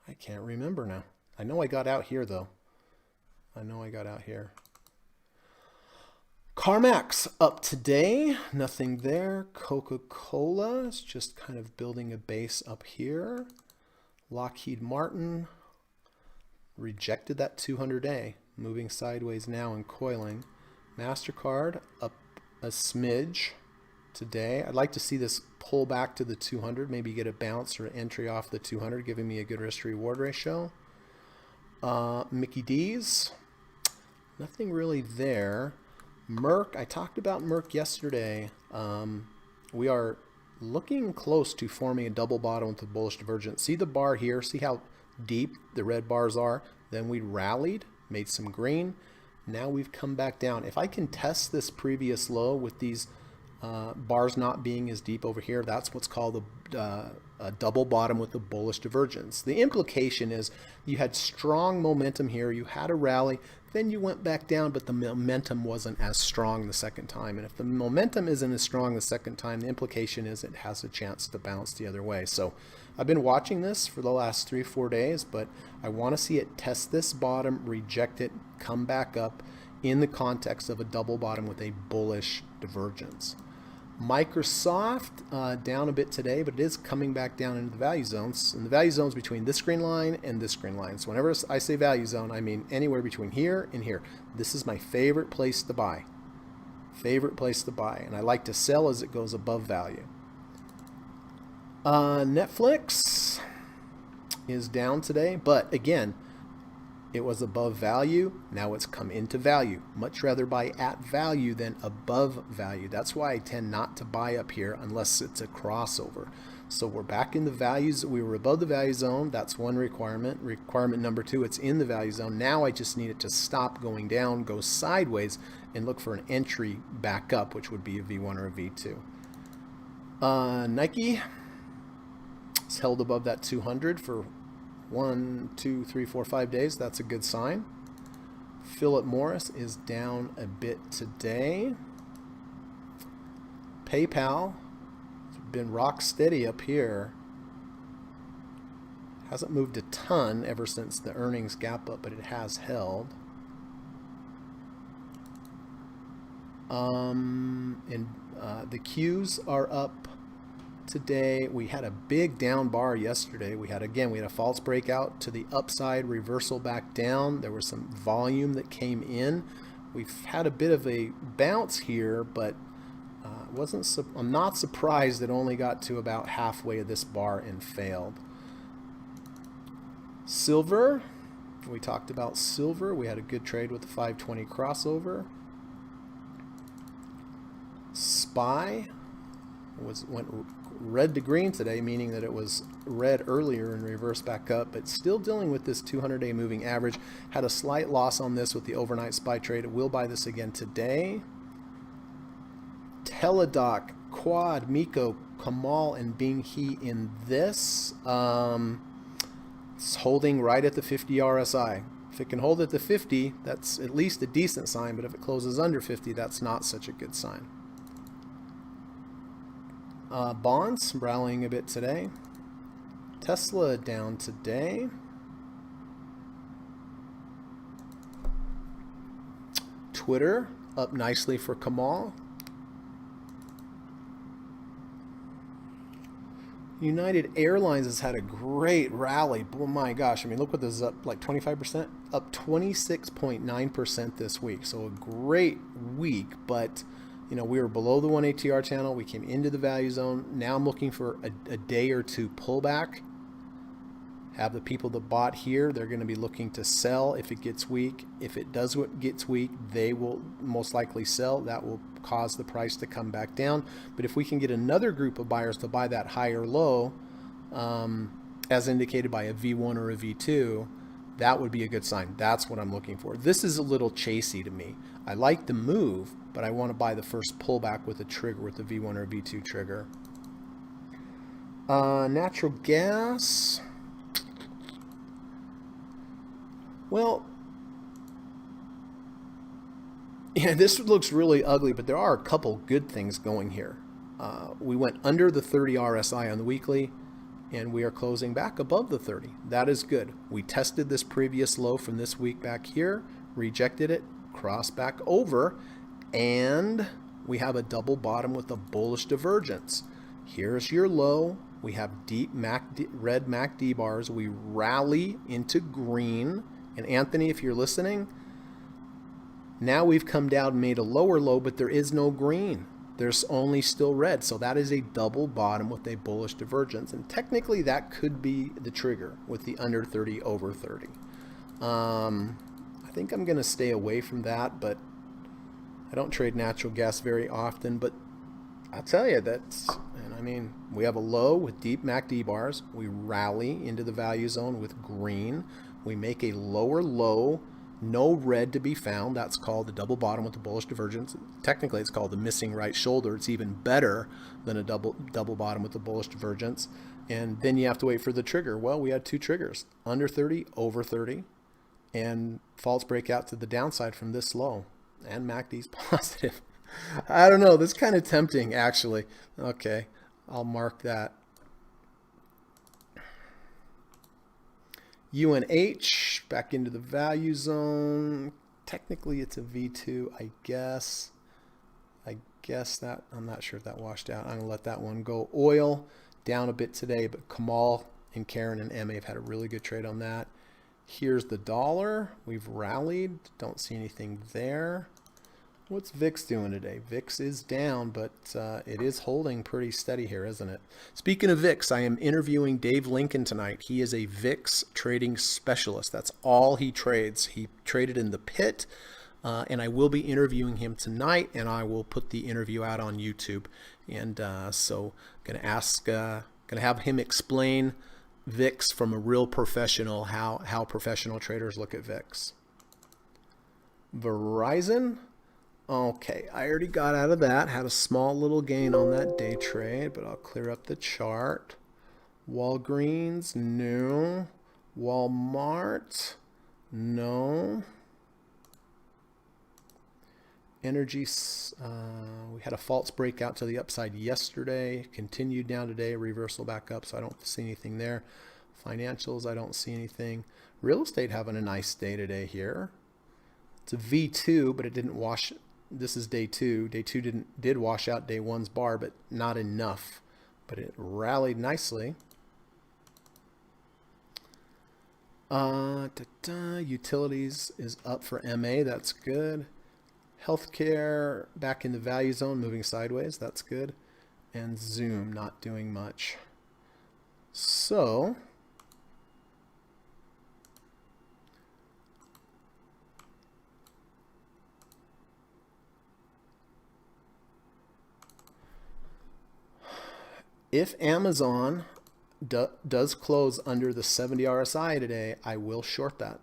I can't remember now. I know I got out here though. I know I got out here. CarMax up today, nothing there. Coca-Cola is just kind of building a base up here. Lockheed Martin rejected that 200A, moving sideways now and coiling. MasterCard up a smidge today. I'd like to see this pull back to the 200, maybe get a bounce or an entry off the 200, giving me a good risk reward ratio. Mickey D's, nothing really there. Merck, I talked about Merck yesterday. We are looking close to forming a double bottom with a bullish divergence. See the bar here? See how deep the red bars are? Then we rallied, made some green. Now we've come back down. If I can test this previous low with these bars not being as deep over here, that's what's called a double bottom with a bullish divergence. The implication is you had strong momentum here, you had a rally, then you went back down, but the momentum wasn't as strong the second time. And if the momentum isn't as strong the second time, the implication is it has a chance to bounce the other way. So I've been watching this for the last 3-4 days, but I want to see it test this bottom, reject it, come back up in the context of a double bottom with a bullish divergence. Microsoft down a bit today, but it is coming back down into the value zones. And the value zones between this green line and this green line. So whenever I say value zone, I mean anywhere between here and here. This is my favorite place to buy. Favorite place to buy. And I like to sell as it goes above value. Netflix is down today, but again, it was above value. Now it's come into value. Much rather buy at value than above value. That's why I tend not to buy up here unless it's a crossover. So we're back in the values. We were above the value zone. That's one requirement. Requirement number 2, it's in the value zone. Now I just need it to stop going down, go sideways, and look for an entry back up, which would be a V1 or a V2. Nike is held above that 200 for 1, 2, 3, 4, 5 days. That's a good sign. Philip Morris is down a bit today. PayPal has been rock steady up here. Hasn't moved a ton ever since the earnings gap up, but it has held. The Qs are up today. We had a big down bar yesterday. We had a false breakout to the upside, reversal back down. There was some volume that came in. We've had a bit of a bounce here, but I'm not surprised it only got to about halfway of this bar and failed. Silver, we talked about silver. We had a good trade with the 520 crossover. SPY went red to green today, meaning that it was red earlier and reversed back up, but still dealing with this 200-day moving average. Had a slight loss on this with the overnight SPY trade. It will buy this again today. Teladoc, Quad, Miko, Kamal, and Bing He in this. It's holding right at the 50 RSI. If it can hold at the 50, that's at least a decent sign, but if it closes under 50, that's not such a good sign. Bonds rallying a bit today. Tesla down today. Twitter up nicely for Kamal. United Airlines has had a great rally. Oh my gosh, I mean, look what this is up, like 25%, up 26.9% this week. So a great week, but you know, we were below the 1 ATR channel. We came into the value zone. Now I'm looking for a day or two pullback. Have the people that bought here, they're going to be looking to sell if it gets weak. If it does gets weak, they will most likely sell. That will cause the price to come back down. But if we can get another group of buyers to buy that higher low, as indicated by a V1 or a V2, that would be a good sign. That's what I'm looking for. This is a little chasey to me. I like the move, but I want to buy the first pullback with a trigger, with the V1 or V2 trigger. Natural gas. Well, Yeah, this looks really ugly, but there are a couple good things going here. We went under the 30 RSI on the weekly, and we are closing back above the 30. That is good. We tested this previous low from this week back here, rejected it, crossed back over, and we have a double bottom with a bullish divergence. Here's your low. We have deep red MACD bars. We rally into green. And Anthony, if you're listening, now we've come down and made a lower low, but there is no green. There's only still red. So that is a double bottom with a bullish divergence. And technically that could be the trigger with the under 30, over 30. I think I'm going to stay away from that, but I don't trade natural gas very often. But I'll tell you we have a low with deep MACD bars. We rally into the value zone with green. We make a lower low, no red to be found. That's called the double bottom with the bullish divergence. Technically, it's called the missing right shoulder. It's even better than a double bottom with the bullish divergence. And then you have to wait for the trigger. Well, we had two triggers, under 30, over 30, and false breakout to the downside from this low. And MACD's positive. I don't know. This is kind of tempting, actually. Okay, I'll mark that. UNH back into the value zone. Technically, it's a V2, I guess. That, I'm not sure if that washed out. I'm going to let that one go. Oil down a bit today, but Kamal and Karen and Emma have had a really good trade on that. Here's the dollar. We've rallied. Don't see anything there. What's VIX doing today? VIX is down, but it is holding pretty steady here, isn't it? Speaking of VIX, I am interviewing Dave Lincoln tonight. He is a VIX trading specialist. That's all he trades. He traded in the pit, and I will be interviewing him tonight, and I will put the interview out on YouTube. And so going to have him explain VIX from a real professional, how professional traders look at VIX. Verizon. Okay, I already got out of that. Had a small little gain on that day trade, but I'll clear up the chart. Walgreens, no. Walmart, no. Energy, we had a false breakout to the upside yesterday. Continued down today, reversal back up, so I don't see anything there. Financials, I don't see anything. Real estate having a nice day today here. It's a V2, but it didn't wash. This is day two. Day two did wash out day one's bar, but not enough. But it rallied nicely. Utilities is up for MA. That's good. Healthcare back in the value zone, moving sideways. That's good. And Zoom not doing much. So if Amazon does close under the 70 RSI today, I will short that.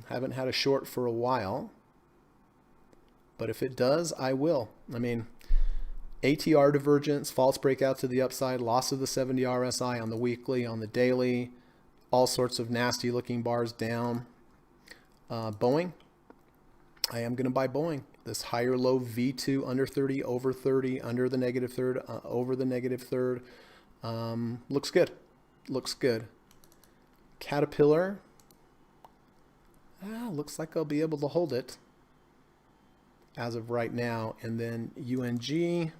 Haven't had a short for a while, but if it does, I will. I mean, ATR divergence, false breakout to the upside, loss of the 70 RSI on the weekly, on the daily, all sorts of nasty looking bars down. Boeing, I am going to buy Boeing. This higher low V2 under 30, over 30, under the negative third, over the negative third. Looks good. Looks good. Caterpillar. Looks like I'll be able to hold it as of right now. And then UNG.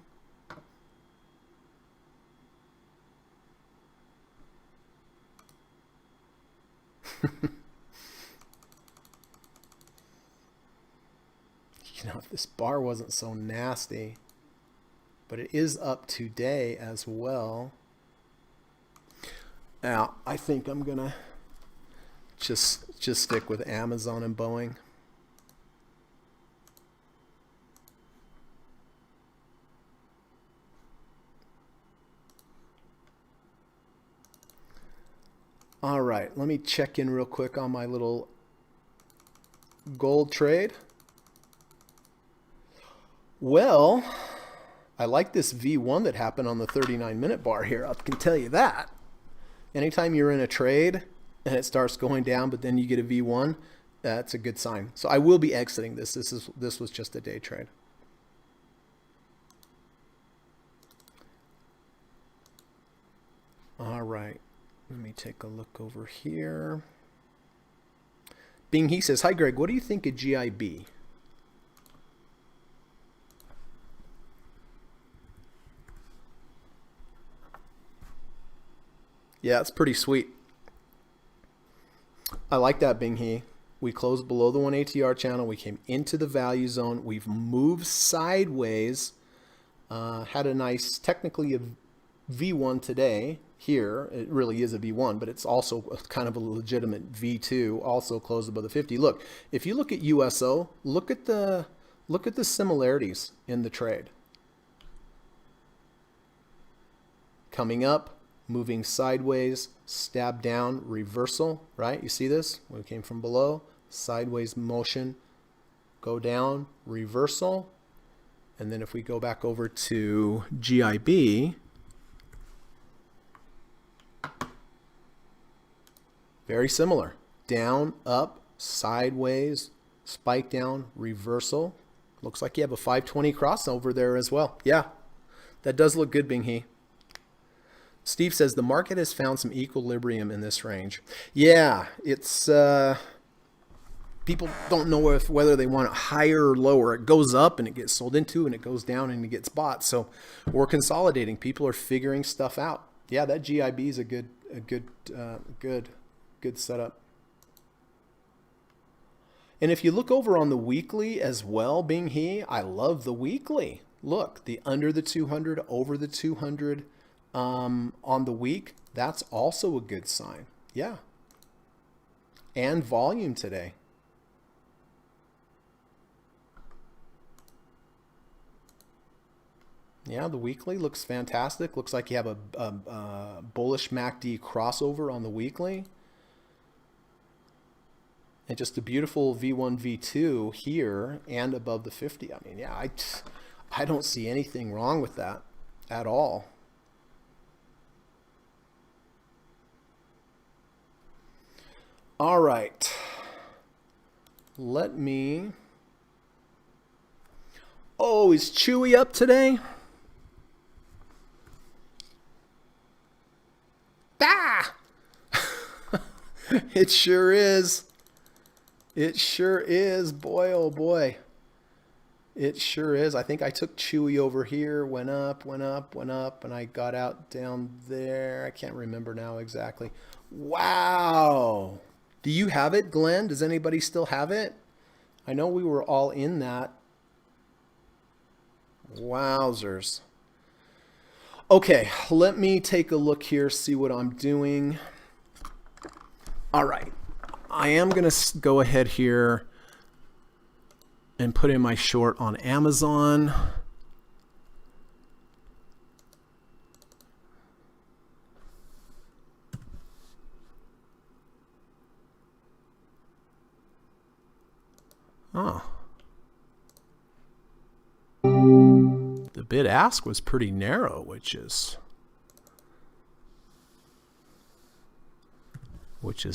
You know, if this bar wasn't so nasty, but it is up today as well. Now, I think I'm gonna just stick with Amazon and Boeing. All right, let me check in real quick on my little gold trade. Well, I like this V1 that happened on the 39-minute bar here. I can tell you that. Anytime you're in a trade and it starts going down, but then you get a V1, That's a good sign. So I will be exiting this. This was just a day trade. All right. Let me take a look over here. Bing He says, "Hi Greg, what do you think of GIB?" Yeah, it's pretty sweet. I like that, Bing He. We closed below the 1 ATR channel. We came into the value zone. We've moved sideways. Had a nice, technically a V1 today here. It really is a V1, but it's also kind of a legitimate V2. Also closed above the 50. Look, if you look at USO, look at the similarities in the trade. Coming up, moving sideways, stab down, reversal, right? You see this? We came from below, sideways motion, go down, reversal. And then if we go back over to GIB, very similar. Down, up, sideways, spike down, reversal. Looks like you have a 520 crossover there as well. Yeah, that does look good, Bing He. Steve says the market has found some equilibrium in this range. Yeah, it's people don't know whether they want it higher or lower. It goes up and it gets sold into, and it goes down and it gets bought. So we're consolidating. People are figuring stuff out. Yeah, that GIB is a good setup. And if you look over on the weekly as well, Bing He, I love the weekly. Look, the under the 200, over the 200 on the week, that's also a good sign. Yeah. And volume today. Yeah, the weekly looks fantastic. Looks like you have a bullish MACD crossover on the weekly. And just a beautiful V1, V2 here and above the 50. I mean, yeah, I don't see anything wrong with that at all. All right. Let me... Oh, is Chewy up today? Ah! It sure is. It sure is. Boy, oh boy. It sure is. I think I took Chewy over here, went up, and I got out down there. I can't remember now exactly. Wow. Do you have it, Glenn? Does anybody still have it? I know we were all in that. Wowzers. Okay, let me take a look here, see what I'm doing. All right. I am going to go ahead here and put in my short on Amazon. Oh. The bid ask was pretty narrow, which is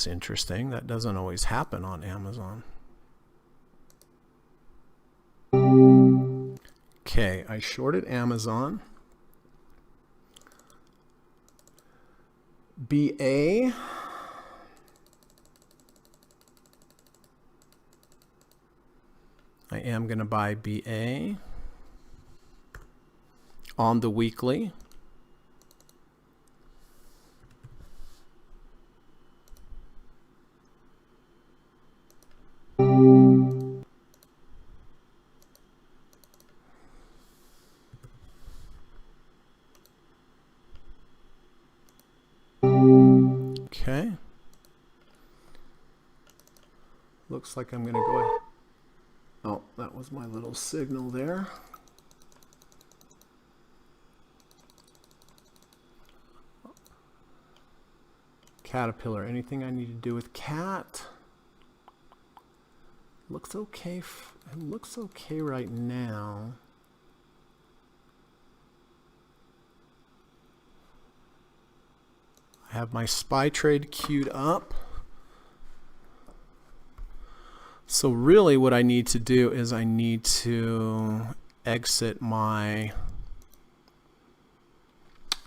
interesting. That doesn't always happen on Amazon. Okay, I shorted Amazon. BA. I am going to buy BA on the weekly. Okay. Looks like I'm going to go ahead. Oh, that was my little signal there. Caterpillar, anything I need to do with cat? Looks okay. It looks okay right now. I have my SPY trade queued up. So really what I need to do is I need to exit my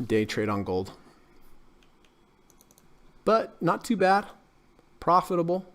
day trade on gold. But not too bad. Profitable.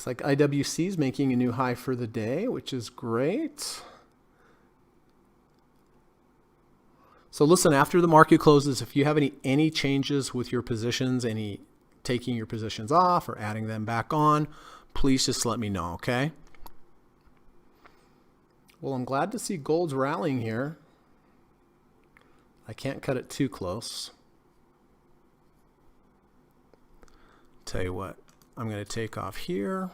Looks like IWC is making a new high for the day, which is great. So listen, after the market closes, if you have any changes with your positions, any taking your positions off or adding them back on, please just let me know, okay? Well, I'm glad to see gold's rallying here. I can't cut it too close. Tell you what, I'm going to take off here.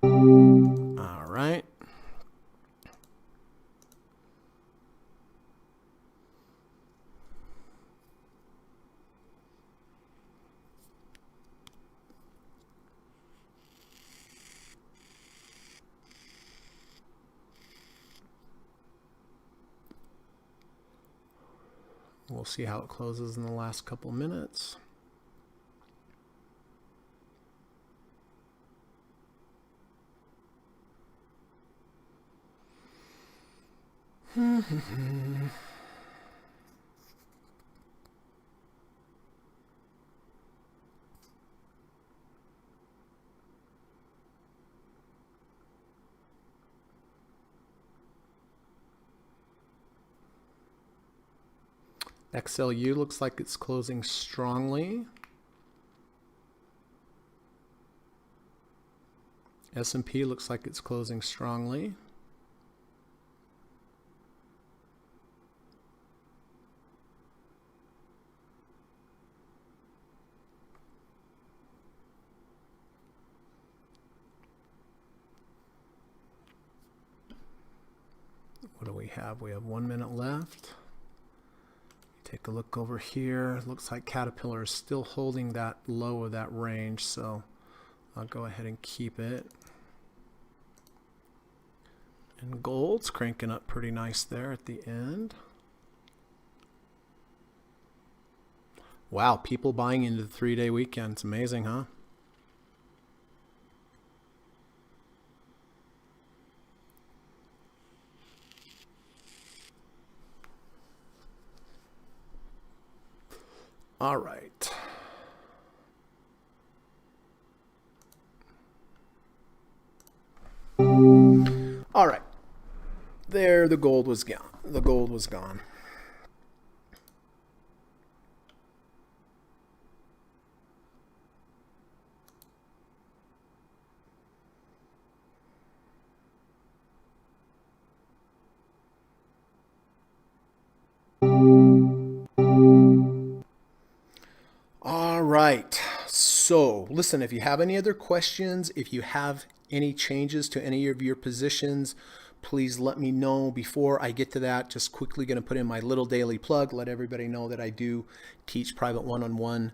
All right. We'll see how it closes in the last couple minutes. XLU looks like it's closing strongly. S&P looks like it's closing strongly. What do we have? We have 1 minute left. Take a look over here. Looks like Caterpillar is still holding that low of that range, so I'll go ahead and keep it. And gold's cranking up pretty nice there at the end. Wow, people buying into the 3-day weekend. It's amazing, huh? All right. All right. There, the gold was gone. The gold was gone. All right. So listen, if you have any other questions, if you have any changes to any of your positions, please let me know. Before I get to that, just quickly going to put in my little daily plug, let everybody know that I do teach private one-on-one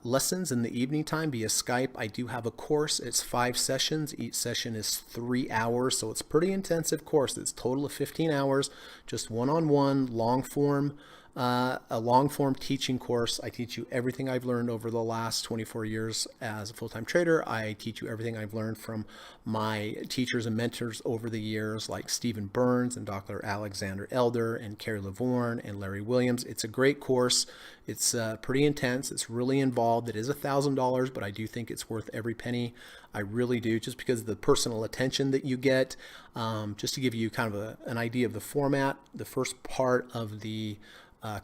lessons in the evening time via Skype. I do have a course. It's 5 sessions. Each session is 3 hours, so it's a pretty intensive course. It's a total of 15 hours, just one-on-one, a long-form teaching course. I teach you everything I've learned over the last 24 years as a full-time trader. I teach you everything I've learned from my teachers and mentors over the years, like Stephen Burns and Dr. Alexander Elder and Kerry Lavorne and Larry Williams. It's a great course. It's pretty intense. It's really involved. It is $1,000, but I do think it's worth every penny. I really do, just because of the personal attention that you get. Just to give you kind of an idea of the format, the first part of the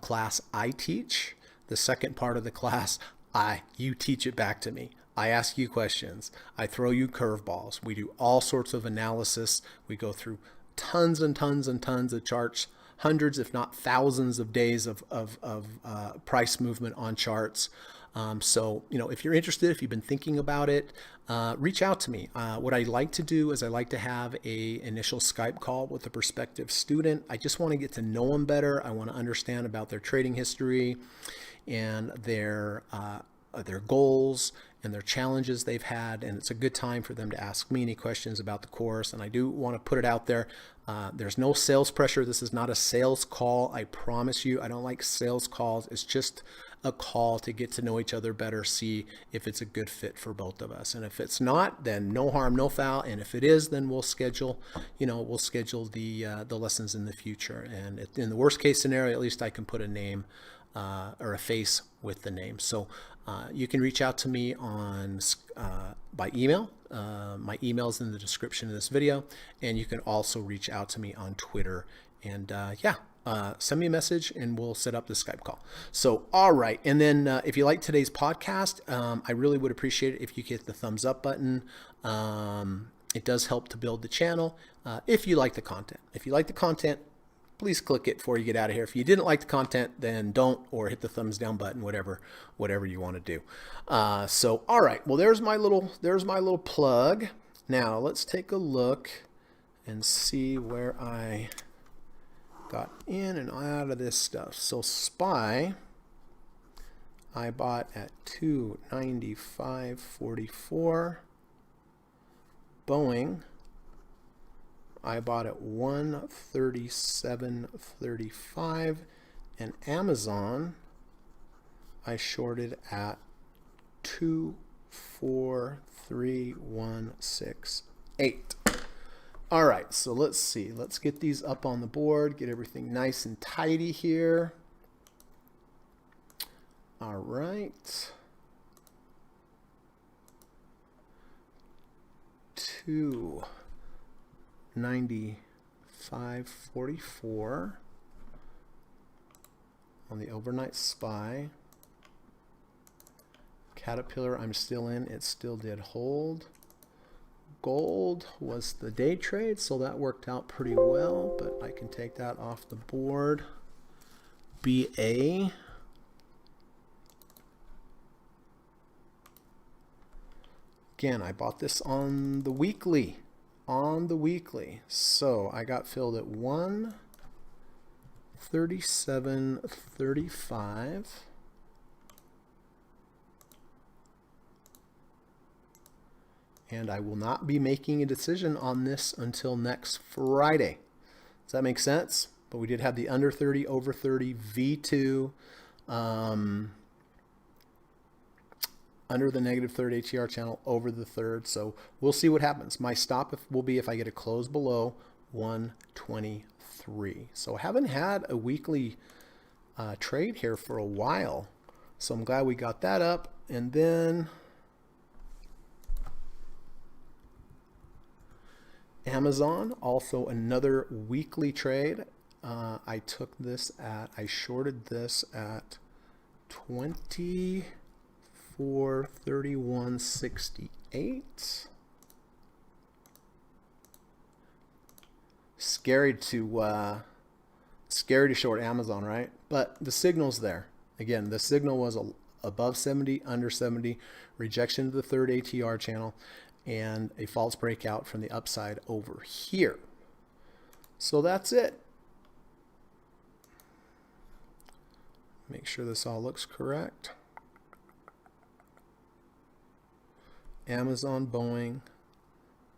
class I teach. The second part of the class, you teach it back to me. I ask you questions. I throw you curveballs. We do all sorts of analysis. We go through tons and tons and tons of charts, hundreds, if not thousands of days of price movement on charts. So, if you're interested, if you've been thinking about it, reach out to me. What I like to do is I like to have a initial Skype call with a prospective student. I just want to get to know them better. I want to understand about their trading history and their goals and their challenges they've had, and it's a good time for them to ask me any questions about the course. And I do want to put it out there. There's no sales pressure. This is not a sales call. I promise you, I don't like sales calls. It's just a call to get to know each other better, see if it's a good fit for both of us. And if it's not, then no harm, no foul. And if it is, then we'll schedule the lessons in the future. And in the worst case scenario, at least I can put a name or a face with the name. So you can reach out to me by email. My email is in the description of this video, and you can also reach out to me on Twitter. And send me a message, and we'll set up the Skype call. So, all right. And then if you like today's podcast, I really would appreciate it if you hit the thumbs up button. It does help to build the channel. If you like the content, please click it before you get out of here. If you didn't like the content, then don't, or hit the thumbs down button, whatever you want to do. So, all right. Well, there's my little plug. Now let's take a look and see where I got in and out of this stuff. So SPY, I bought at 295.44. Boeing, I bought at 137.35, and Amazon I shorted at 243.168. All right, so let's see. Let's get these up on the board, get everything nice and tidy here. All right. 295.44 on the overnight SPY. Caterpillar, I'm still in. It still did hold. Gold was the day trade, so that worked out pretty well, but I can take that off the board. BA, again, I bought this on the weekly. So I got filled at 137.35. And I will not be making a decision on this until next Friday. Does that make sense? But we did have the under 30, over 30, V2, under the negative third ATR channel, over the third. So we'll see what happens. My stop will be if I get a close below 123. So I haven't had a weekly trade here for a while. So I'm glad we got that up. And then Amazon, also another weekly trade. I shorted this at 24.3168. Scary to short Amazon, right? But the signal's there. Again, the signal was above 70, under 70, rejection to the third ATR channel, and a false breakout from the upside over here. So that's it. Make sure this all looks correct. Amazon, Boeing,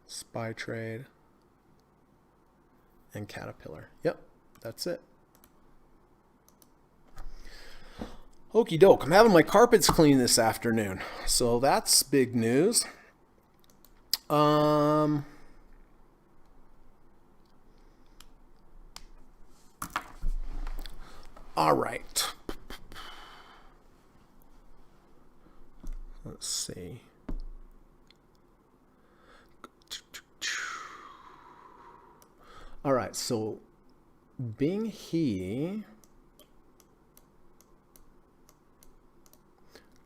SPY trade, and Caterpillar. Yep, that's it. Okie doke. I'm having my carpets cleaned this afternoon, so that's big news. All right. Let's see. All right, so Bing He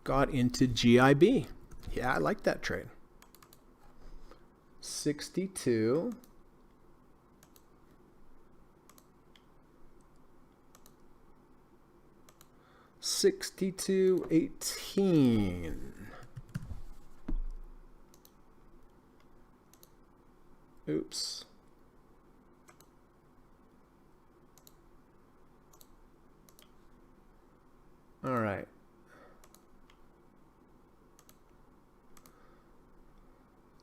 got into GIB. Yeah, I like that trade. 62. $62.18. Oops. All right.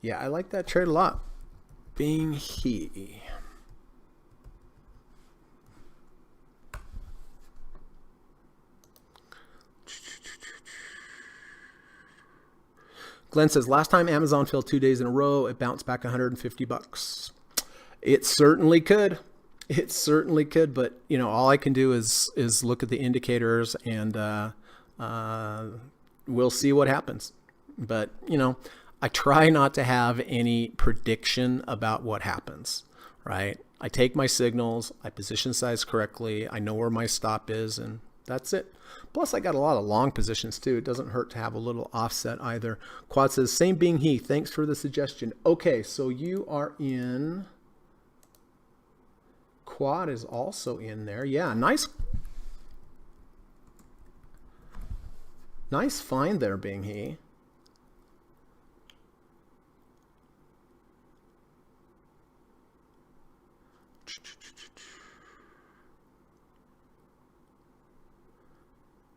Yeah, I like that trade a lot. Being he. Glenn says, last time Amazon fell 2 days in a row, it bounced back $150. It certainly could. It certainly could, but you know, all I can do is look at the indicators, and we'll see what happens. But you know, I try not to have any prediction about what happens, right? I take my signals, I position size correctly, I know where my stop is, and that's it. Plus, I got a lot of long positions too. It doesn't hurt to have a little offset either. Quad says, same being he. Thanks for the suggestion. Okay, so you are in. Quad is also in there. Yeah, nice find there, being he.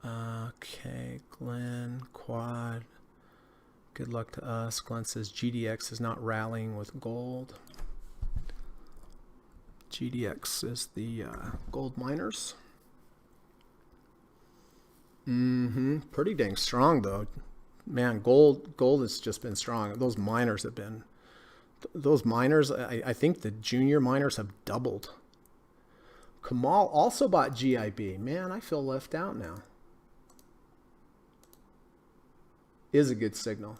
Okay, Glenn, quad. Good luck to us. Glenn says GDX is not rallying with gold. GDX is the gold miners. Pretty dang strong though. Man, gold has just been strong. Those miners have been. Those miners, I think the junior miners have doubled. Kamal also bought GIB. Man, I feel left out now. Is a good signal.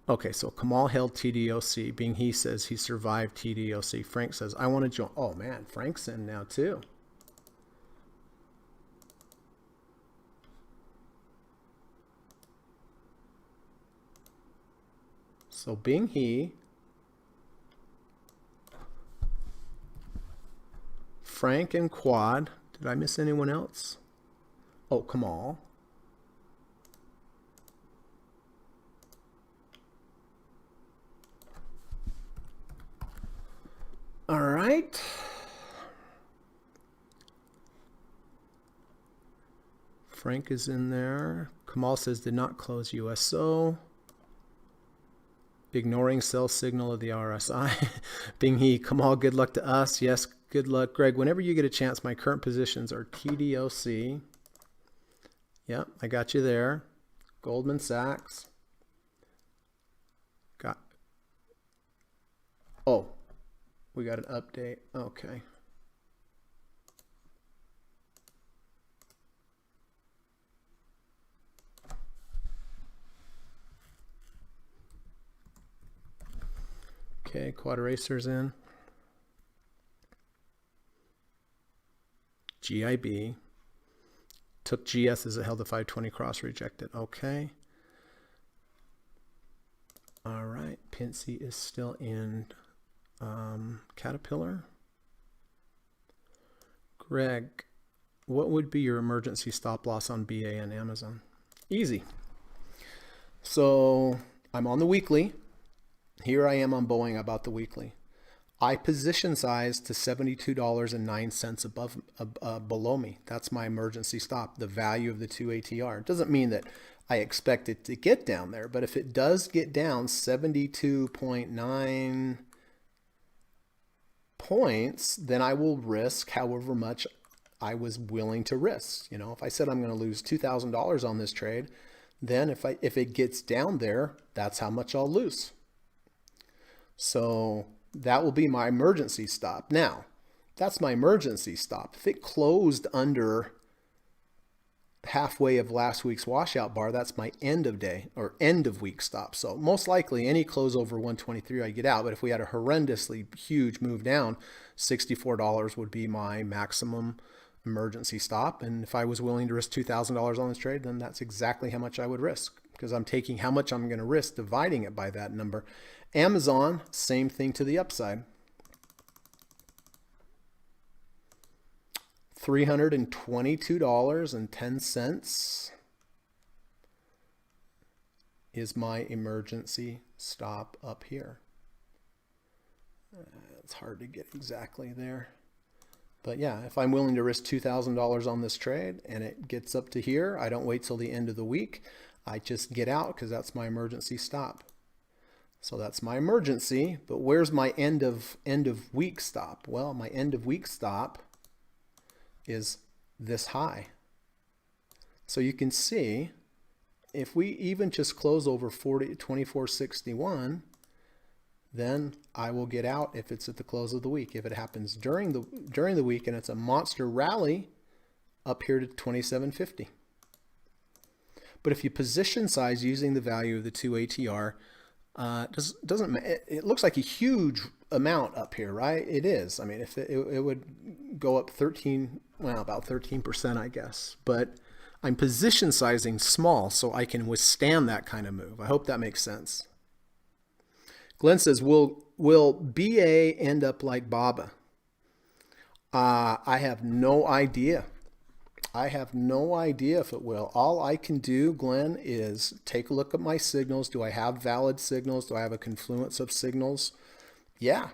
Okay, so Kamal held TDOC. Being he says he survived TDOC. Frank says, I want to join. Oh man, Frank's in now too. So being he, Frank and Quad. Did I miss anyone else? Oh, Kamal. All right. Frank is in there. Kamal says did not close USO. Ignoring sell signal of the RSI. Being he, Kamal, good luck to us. Yes, good luck. Greg, whenever you get a chance, my current positions are TDOC. Yep, I got you there. Goldman Sachs. Oh, we got an update. Okay. Okay, quad racers in. GIB. Took GS as it held the 520 cross, rejected. Okay. All right, Pincy is still in Caterpillar. Greg, what would be your emergency stop loss on BA and Amazon? Easy. So I'm on the weekly. Here I am on Boeing about the weekly. I position size to $72.09 below me. That's my emergency stop, the value of the 2 ATR. It doesn't mean that I expect it to get down there, but if it does get down 72.9 points, then I will risk however much I was willing to risk. You know, if I said I'm going to lose $2,000 on this trade, then if it gets down there, that's how much I'll lose. So that will be my emergency stop. Now, that's my emergency stop. If it closed under halfway of last week's washout bar, that's my end of day or end of week stop. So most likely any close over 123 I get out. But if we had a horrendously huge move down, $64 would be my maximum emergency stop. And if I was willing to risk $2,000 on this trade, then that's exactly how much I would risk, because I'm taking how much I'm going to risk, dividing it by that number. Amazon, same thing to the upside. $322.10 is my emergency stop up here. It's hard to get exactly there. But yeah, if I'm willing to risk $2,000 on this trade and it gets up to here, I don't wait till the end of the week. I just get out because that's my emergency stop. So that's my emergency, but where's my end of week stop? Well, my end of week stop is this high. So you can see if we even just close over 24.61, then I will get out if it's at the close of the week. If it happens during the week and it's a monster rally up here to 27.50. But if you position size using the value of the 2 ATR, it looks like a huge amount up here, right? It is. I mean, if it would go up 13, well, about 13%, I guess. But I'm position sizing small so I can withstand that kind of move. I hope that makes sense. Glenn says, will BA end up like BABA? I have no idea. I have no idea if it will. All I can do, Glenn, is take a look at my signals. Do I have valid signals? Do I have a confluence of signals? Yeah,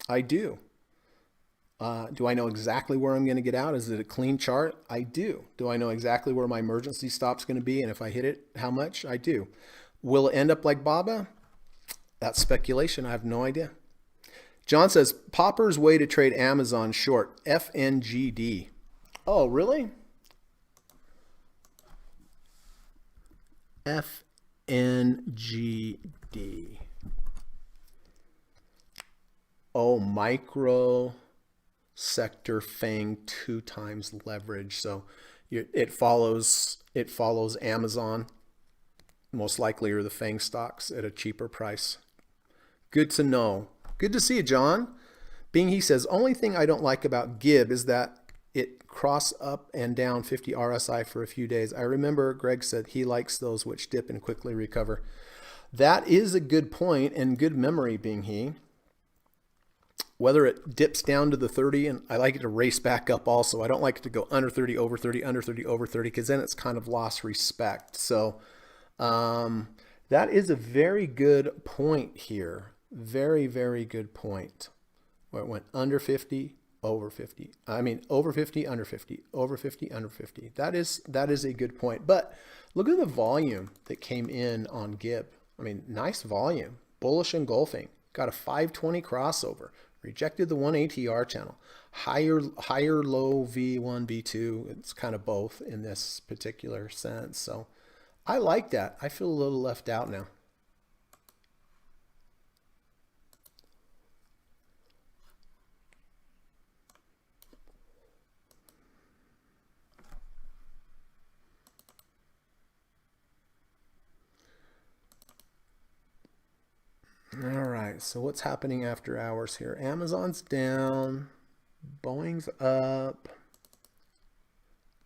I do. Do I know exactly where I'm going to get out? Is it a clean chart? I do. Do I know exactly where my emergency stop's going to be? And if I hit it, how much? I do. Will it end up like BABA? That's speculation. I have no idea. John says, Popper's way to trade Amazon short, FNGD. Oh, really? FNGD. Oh, micro sector FANG 2 times leverage. So it follows Amazon, most likely, or the FANG stocks at a cheaper price. Good to know. Good to see you, John. Bing, he says, only thing I don't like about GIB is that it cross up and down 50 RSI for a few days. I remember Greg said he likes those which dip and quickly recover. That is a good point and good memory, Bing he. Whether it dips down to the 30, and I like it to race back up also. I don't like it to go under 30, over 30, under 30, over 30, because then it's kind of lost respect. So that is a very good point here. Very, very good point. Where it went under 50, over 50. I mean, over 50, under 50, over 50, under 50. That is a good point. But look at the volume that came in on GIB. I mean, nice volume. Bullish engulfing. Got a 520 crossover. Rejected the 1 ATR channel. Higher low V1, V2. It's kind of both in this particular sense. So I like that. I feel a little left out now. All right, so what's happening after hours here? Amazon's down, Boeing's up,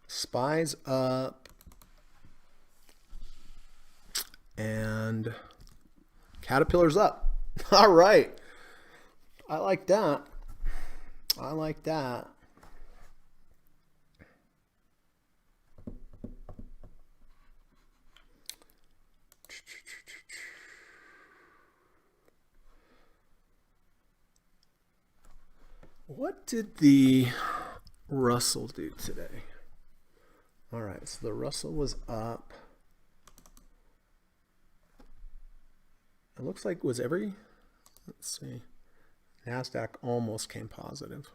SPY's up, and Caterpillar's up. All right, I like that. I like that. What did the Russell do today? All right, so the Russell was up. It looks like let's see, NASDAQ almost came positive.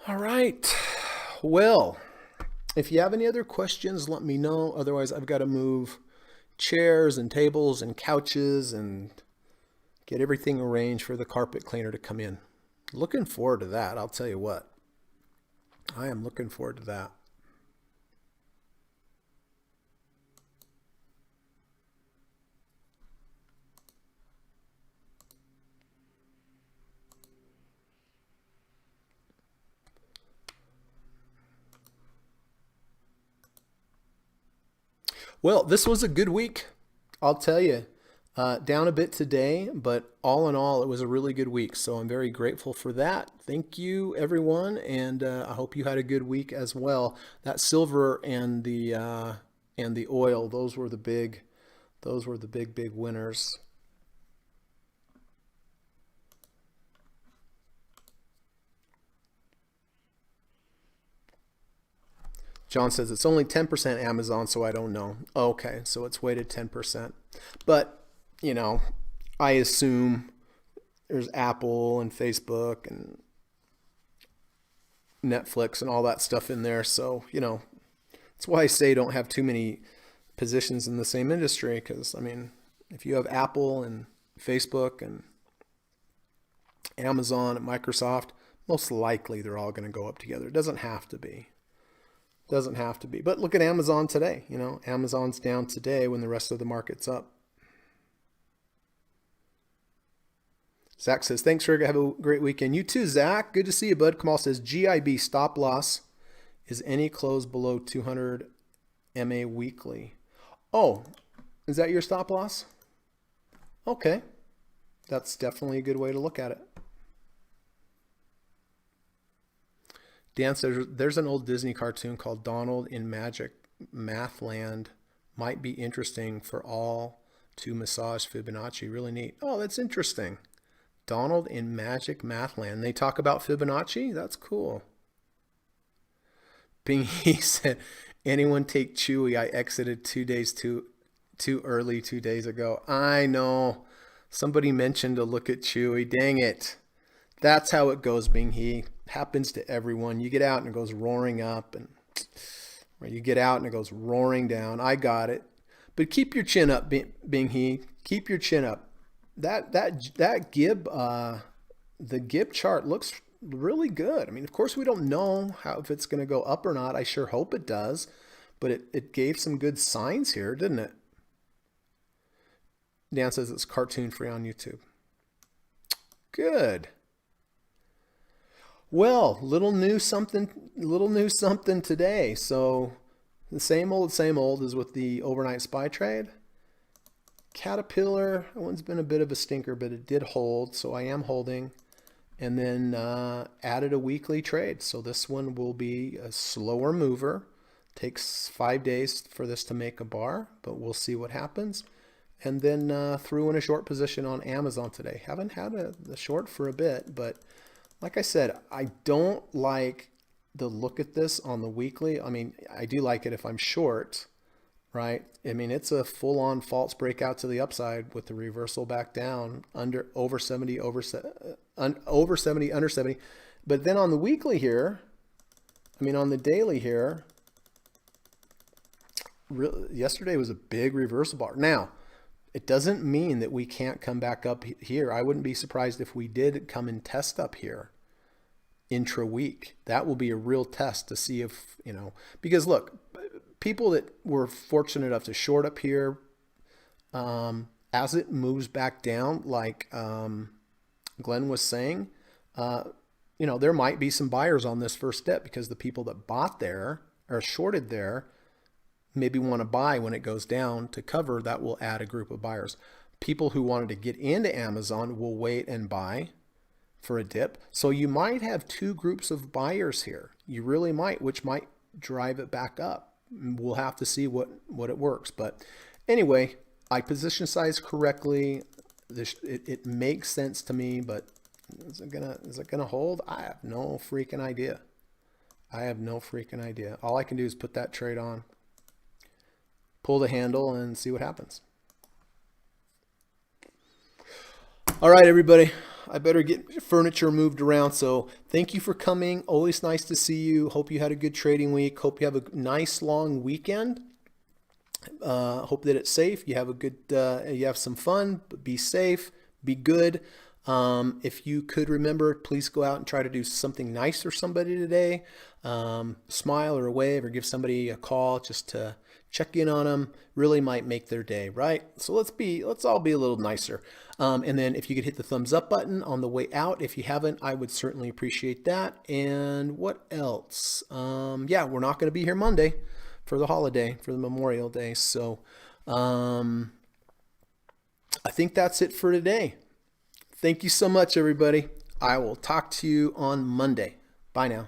All right, well, if you have any other questions, let me know. Otherwise, I've got to move chairs and tables and couches and get everything arranged for the carpet cleaner to come in. Looking forward to that, I'll tell you what. I am looking forward to that. Well, this was a good week. I'll tell you. Down a bit today, but all in all, it was a really good week. So I'm very grateful for that. Thank you, everyone, and I hope you had a good week as well. That silver and the oil, those were the big winners. John says it's only 10% Amazon, so I don't know. Okay, so it's weighted 10%. But, you know, I assume there's Apple and Facebook and Netflix and all that stuff in there. So, that's why I say don't have too many positions in the same industry. Because, I mean, if you have Apple and Facebook and Amazon and Microsoft, most likely they're all going to go up together. It doesn't have to be. Doesn't have to be. But look at Amazon today. Amazon's down today when the rest of the market's up. Zach says, thanks, Rick. Have a great weekend. You too, Zach. Good to see you, bud. Kamal says, GIB stop loss is any close below 200 MA weekly. Oh, is that your stop loss? Okay. That's definitely a good way to look at it. Dan says, there's an old Disney cartoon called Donald in Magic Mathland. Might be interesting for all to massage Fibonacci. Really neat. Oh, that's interesting. Donald in Magic Mathland. They talk about Fibonacci? That's cool. Bingy said, anyone take Chewy? I exited 2 days too early 2 days ago. I know. Somebody mentioned to look at Chewy. Dang it. That's how it goes, Bingy. Happens to everyone. You get out and it goes roaring up, and you get out and it goes roaring down. I got it. But keep your chin up, Bingy. Keep your chin up. That Gib, the Gib chart looks really good. I mean, of course, we don't know if it's going to go up or not. I sure hope it does, but it gave some good signs here, didn't it? Dan says it's cartoon free on YouTube. Good. Well, little new something today. So the same old as with the overnight SPY trade. Caterpillar, that one's been a bit of a stinker, but it did hold, so I am holding. And then added a weekly trade. So this one will be a slower mover. Takes 5 days for this to make a bar, but we'll see what happens. And then threw in a short position on Amazon today. Haven't had the short for a bit, but like I said, I don't like the look at this on the weekly. I mean, I do like it if I'm short, right? I mean, it's a full-on false breakout to the upside with the reversal back down over 70, over 70, under 70. But then on the weekly here, I mean, on the daily here, yesterday was a big reversal bar. Now, it doesn't mean that we can't come back up here. I wouldn't be surprised if we did come and test up here intra-week. That will be a real test to see if, because look, people that were fortunate enough to short up here, as it moves back down, like Glenn was saying, there might be some buyers on this first step because the people that bought there or shorted there maybe want to buy when it goes down to cover. That will add a group of buyers. People who wanted to get into Amazon will wait and buy for a dip. So you might have two groups of buyers here. You really might, which might drive it back up. We'll have to see what it works. But anyway, I position size correctly. It makes sense to me, but is it gonna hold? I have no freaking idea. All I can do is put that trade on, pull the handle, and see what happens. All right, everybody. I better get furniture moved around. So thank you for coming. Always nice to see you. Hope you had a good trading week. Hope you have a nice long weekend. Hope that it's safe. You have some fun, but be safe, be good. If you could remember, please go out and try to do something nice for somebody today. Smile or a wave or give somebody a call just to check in on them. Really might make their day, right? So let's all be a little nicer. And then if you could hit the thumbs up button on the way out, if you haven't, I would certainly appreciate that. And what else? Yeah, we're not going to be here Monday the holiday, for the Memorial Day. So I think that's it for today. Thank you so much, everybody. I will talk to you on Monday. Bye now.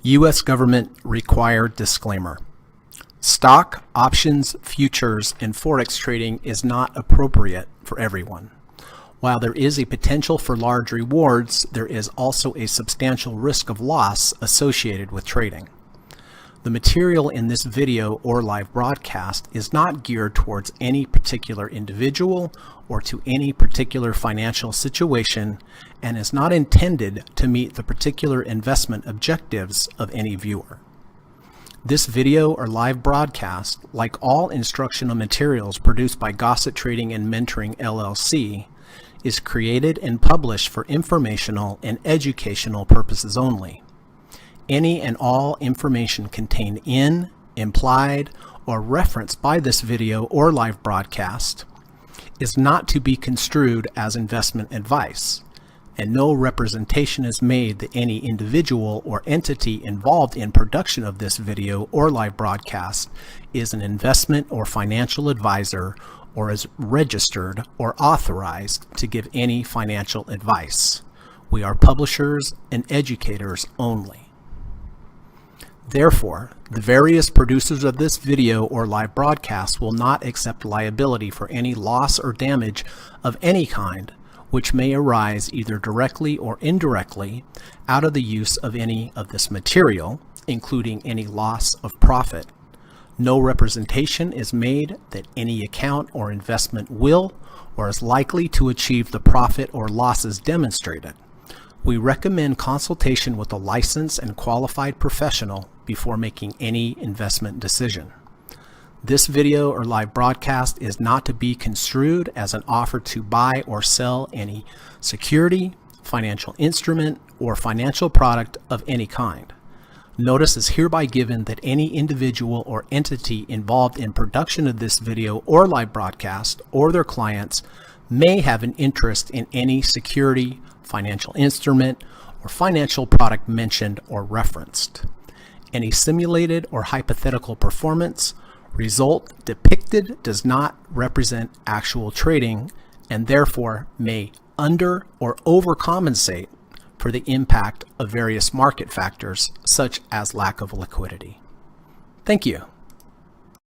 U.S. government required disclaimer. Stock, options, futures, and forex trading is not appropriate for everyone. While there is a potential for large rewards, there is also a substantial risk of loss associated with trading. The material in this video or live broadcast is not geared towards any particular individual or to any particular financial situation and is not intended to meet the particular investment objectives of any viewer. This video or live broadcast, like all instructional materials produced by Gossett Trading and Mentoring LLC, is created and published for informational and educational purposes only. Any and all information contained in, implied, or referenced by this video or live broadcast is not to be construed as investment advice, and no representation is made that any individual or entity involved in production of this video or live broadcast is an investment or financial advisor or is registered or authorized to give any financial advice. We are publishers and educators only. Therefore, the various producers of this video or live broadcast will not accept liability for any loss or damage of any kind which may arise either directly or indirectly out of the use of any of this material, including any loss of profit. No representation is made that any account or investment will or is likely to achieve the profit or losses demonstrated. We recommend consultation with a licensed and qualified professional before making any investment decision. This video or live broadcast is not to be construed as an offer to buy or sell any security, financial instrument, or financial product of any kind. Notice is hereby given that any individual or entity involved in production of this video or live broadcast or their clients may have an interest in any security, financial instrument, or financial product mentioned or referenced. Any simulated or hypothetical performance result depicted does not represent actual trading and therefore may under or overcompensate for the impact of various market factors such as lack of liquidity. Thank you.